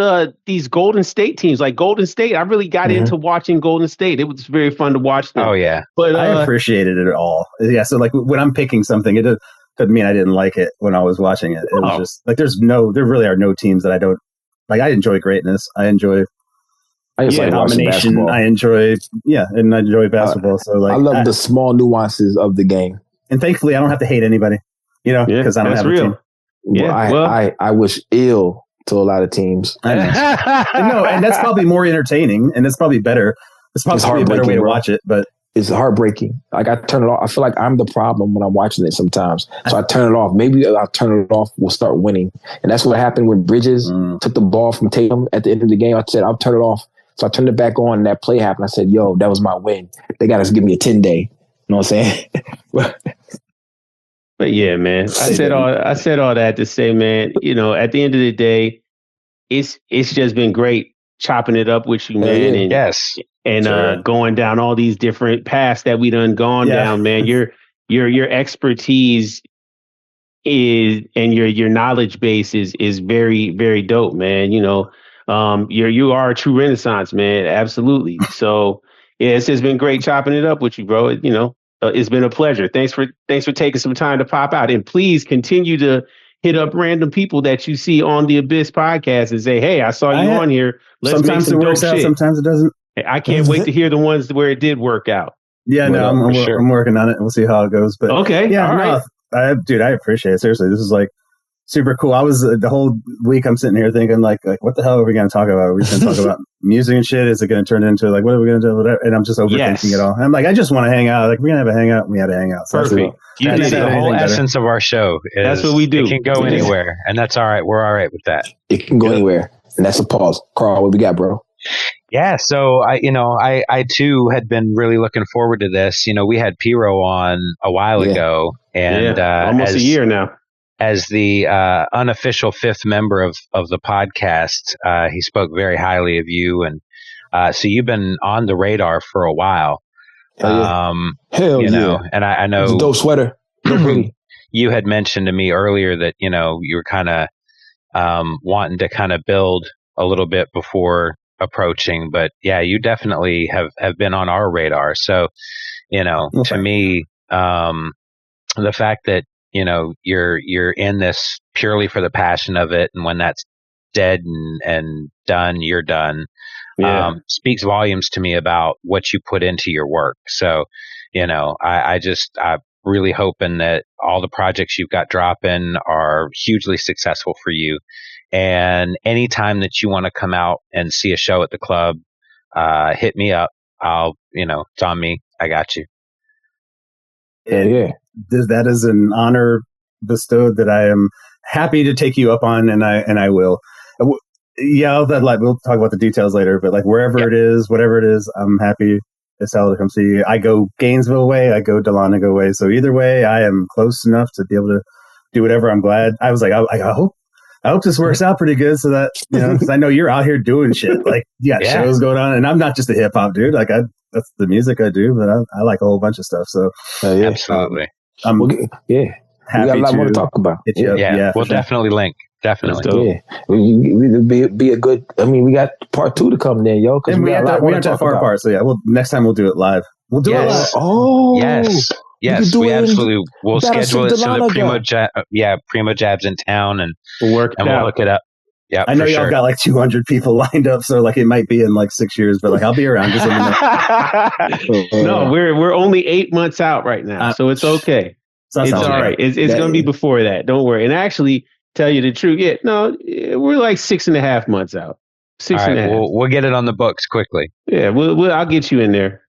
Golden State teams. Like Golden State, I really got into watching Golden State. It was very fun to watch them. Oh yeah, but I appreciated it all. Yeah, so like when I'm picking something, it doesn't mean I didn't like it when I was watching it. It was just like there really are no teams that I don't like. I enjoy greatness. I enjoy domination. I enjoy and I enjoy basketball. So like I love the small nuances of the game. And thankfully, I don't have to hate anybody. Because I don't have a team. I wish ill to a lot of teams. I know. And that's probably more entertaining, and that's probably better. It's probably a better way to watch it, but it's heartbreaking. Like I turn it off. I feel like I'm the problem when I'm watching it sometimes. So I turn it off. Maybe I'll turn it off. We'll start winning, and that's what happened when Bridges took the ball from Tatum at the end of the game. I said I'll turn it off. So I turned it back on, and that play happened. I said, "Yo, that was my win. They got to give me a 10-day." You know what I'm saying? But yeah, man, I said all that to say, man, at the end of the day, it's just been great chopping it up with you, man. And yes. And going down all these different paths that we done gone down, man. Your expertise is, and your knowledge base is very, very dope, man. You know, you are a true Renaissance man. Absolutely. So yeah, it's just been great chopping it up with you, bro. You know, it's been a pleasure. Thanks for taking some time to pop out, and please continue to hit up random people that you see on the Abyss podcast and say, "Hey, I saw you on here. Let's sometimes make some it works dope out, shit." sometimes it doesn't. I can't wait to hear the ones where it did work out. Yeah, no, I'm working on it. We'll see how it goes. But okay, yeah, all right. Dude, I appreciate it. Seriously, this is like super cool. I was the whole week I'm sitting here thinking like what the hell are we going to talk about? Are we going to talk about music and shit? Is it going to turn into like what are we going to do? Whatever. And I'm just overthinking it all. And I'm like, I just want to hang out. Like we're going to have a hangout. We had to hang out. So perfect. That's the whole essence of our show. That's what we do. It can go anywhere, and that's all right. We're all right with that. It can go anywhere, and that's a pause. Carl, what we got, bro? Yeah, so I too had been really looking forward to this. You know, we had Piro on a while ago, and almost a year now. As the unofficial fifth member of the podcast, he spoke very highly of you, and so you've been on the radar for a while. Hell yeah! And I know it's a dope sweater. Pretty. You had mentioned to me earlier that you were kind of wanting to kind of build a little bit before approaching, but yeah, you definitely have been on our radar. So, to me, the fact that you're in this purely for the passion of it, and when that's dead and done, you're done. Speaks volumes to me about what you put into your work. So, I'm really hoping that all the projects you've got dropping are hugely successful for you. And anytime that you want to come out and see a show at the club, hit me up. It's on me. I got you. Yeah. That is an honor bestowed that I am happy to take you up on, and I will. Yeah, we'll talk about the details later, but like wherever it is, whatever it is, I'm happy as hell to come see you. I go Gainesville way, I go Dahlonega way, so either way, I am close enough to be able to do whatever. I'm glad. I was like, I hope this works out pretty good, so that because I know you're out here doing shit. Like you got shows going on, and I'm not just a hip hop dude. Like that's the music I do, but I like a whole bunch of stuff. So absolutely, happy we got a lot more to talk about. We'll definitely link. Definitely. Yeah, be a good. I mean, we got part 2 to come then, yo. Because we aren't that far apart. So yeah, next time we'll do it live. We'll do it live. Oh, yes. Yes, we absolutely will schedule it so that PrimoJAB's in town, and we'll work and we'll look it up. Yeah, I know y'all got like 200 people lined up, so like it might be in like 6 years, but like I'll be around. Just no, we're only 8 months out right now, so it's okay. It's all right. It's going to be before that. Don't worry. And actually, tell you the truth, we're like 6.5 months out. 6.5. We'll get it on the books quickly. Yeah, I'll get you in there.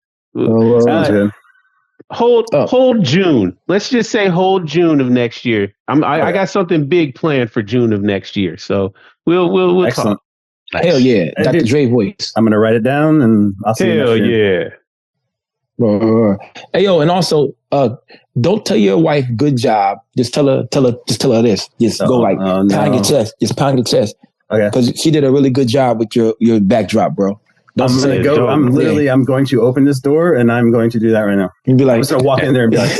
Hold June. Let's just say hold June of next year. I got something big planned for June of next year, so we'll talk. Nice. Hell yeah, Dr. Dre voice. I'm gonna write it down, and I'll see you next year. Hey yo, and also, don't tell your wife good job. Just tell her this. Just go like pound your chest. Just pound your chest. Okay. Because she did a really good job with your backdrop, bro. I'm going to open this door, and I'm going to do that right now. You'd be like, I'm just gonna walk in there and be like,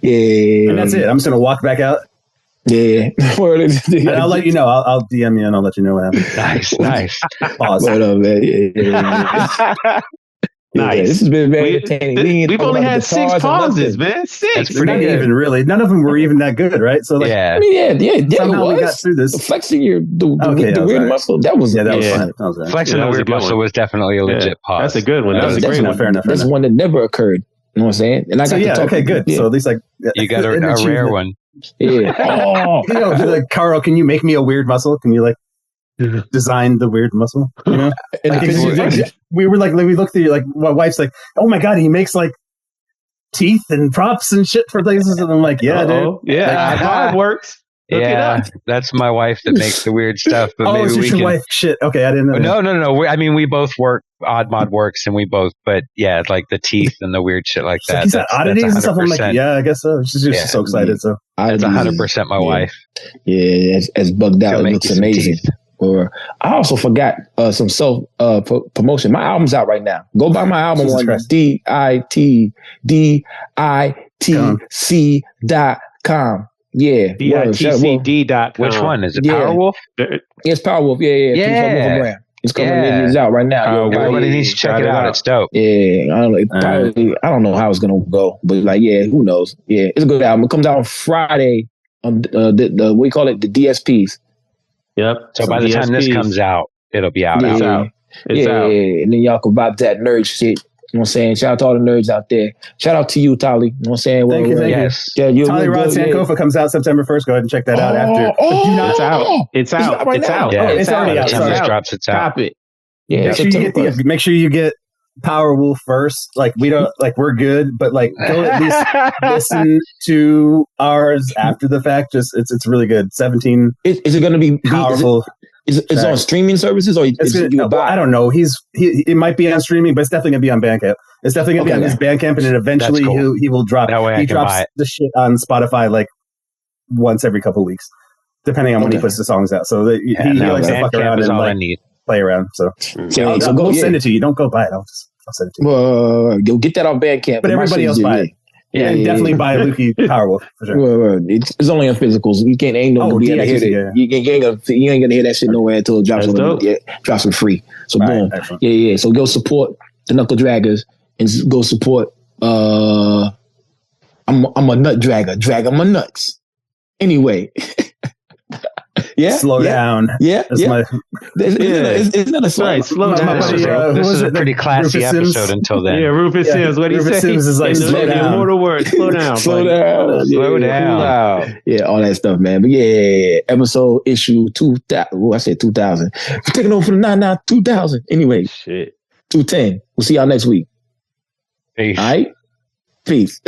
yeah, and that's it. I'm just gonna walk back out. Yeah, and I'll let you know. I'll DM you and I'll let you know what happened. Nice. Pause. What up, man? Yeah. Nice. This has been very entertaining. We've only had 6 pauses, man. 6. Not even really. None of them were even that good, right? So like, I mean, somehow we got through this. Flexing the weird muscle. That was fine. That was right. Flexing the weird muscle was definitely a legit pause. That's a good one. That was a great one. Fair enough. That's one that never occurred. You know what I'm saying? And I got to talk. Okay, good. Yeah. So at least like you got a rare one. Yeah. Like, Carl, can you make me a weird muscle? Can you like design the weird muscle? You know, we were like, we looked at you like, my wife's like, oh my god, he makes like teeth and props and shit for places, and I'm like, yeah, dude, it works. Look it up. That's my wife that makes the weird stuff. But maybe we can. Your wife? Shit. Okay, I didn't know. No. I mean, we both work odd mod works, and we both. But yeah, like the teeth and the weird shit like that. He's got oddities and stuff. I'm like, yeah, I guess so. She's just so excited. So that's 100% my wife. Yeah, as bugged out, it looks amazing. Or I also forgot some self promotion. My album's out right now. Go buy my album on DITC.com. Yeah. DITCD.com. Which one? Is it Powerwolf? It's Powerwolf. Yeah. Yeah. It's coming. It's out right now. Everybody needs to check it out. It's dope. Yeah. I don't know how it's gonna go, but like, yeah, who knows? Yeah, it's a good album. It comes out on Friday on the we call it the DSPs. Yep. So by the time this comes out, it'll be out. It's out. Yeah. And then y'all can vibe that nerd shit. You know what I'm saying? Shout out to all the nerds out there. Shout out to you, Tali. You know what I'm saying? Thank you. Yeah, Tali Rod Sankofa comes out September 1st. Go ahead and check that out after. It's out. It's out. Right it's now. out. Yeah, it's already out. When this drops, it's out. Stop it. Yeah. Make sure you get Powerwolf first. Like, we don't, like, we're good, but like, go at least listen to ours after the fact. Just it's really good. 17. Is it going to be powerful? Is it on streaming services or I don't know. It might be on streaming, but it's definitely gonna be on Bandcamp. It's definitely gonna be on his Bandcamp, and then eventually he will drop. That way he drops the shit on Spotify like once every couple of weeks, depending on when he puts the songs out. So he likes to fuck around and like play around. So go send it to you. Don't go buy it. I'll send it to you. You'll get that on Bandcamp, but everybody else buy it. Yeah, and definitely buy Lukey Powerwolf for sure. It's only on physicals. You ain't gonna be able to hear it. You ain't gonna hear that shit nowhere until it drops drops for free. So boom. Yeah. So go support the Knuckle Dragguz and go support I'm a nut dragger. Drag my nuts. Anyway. Slow down. Isn't that a song? Right, slow down. This is a pretty classy episode until then. Yeah, Rufus Sims. What do you say? Rufus Sims is like, slow down. Immortal words. Slow down. Slow down. Yeah, all that stuff, man. But yeah, episode issue 2000. Oh, I said 2000. We're taking over for the 2000. Anyway, shit. 210. We'll see y'all next week. Peace. All right? Peace.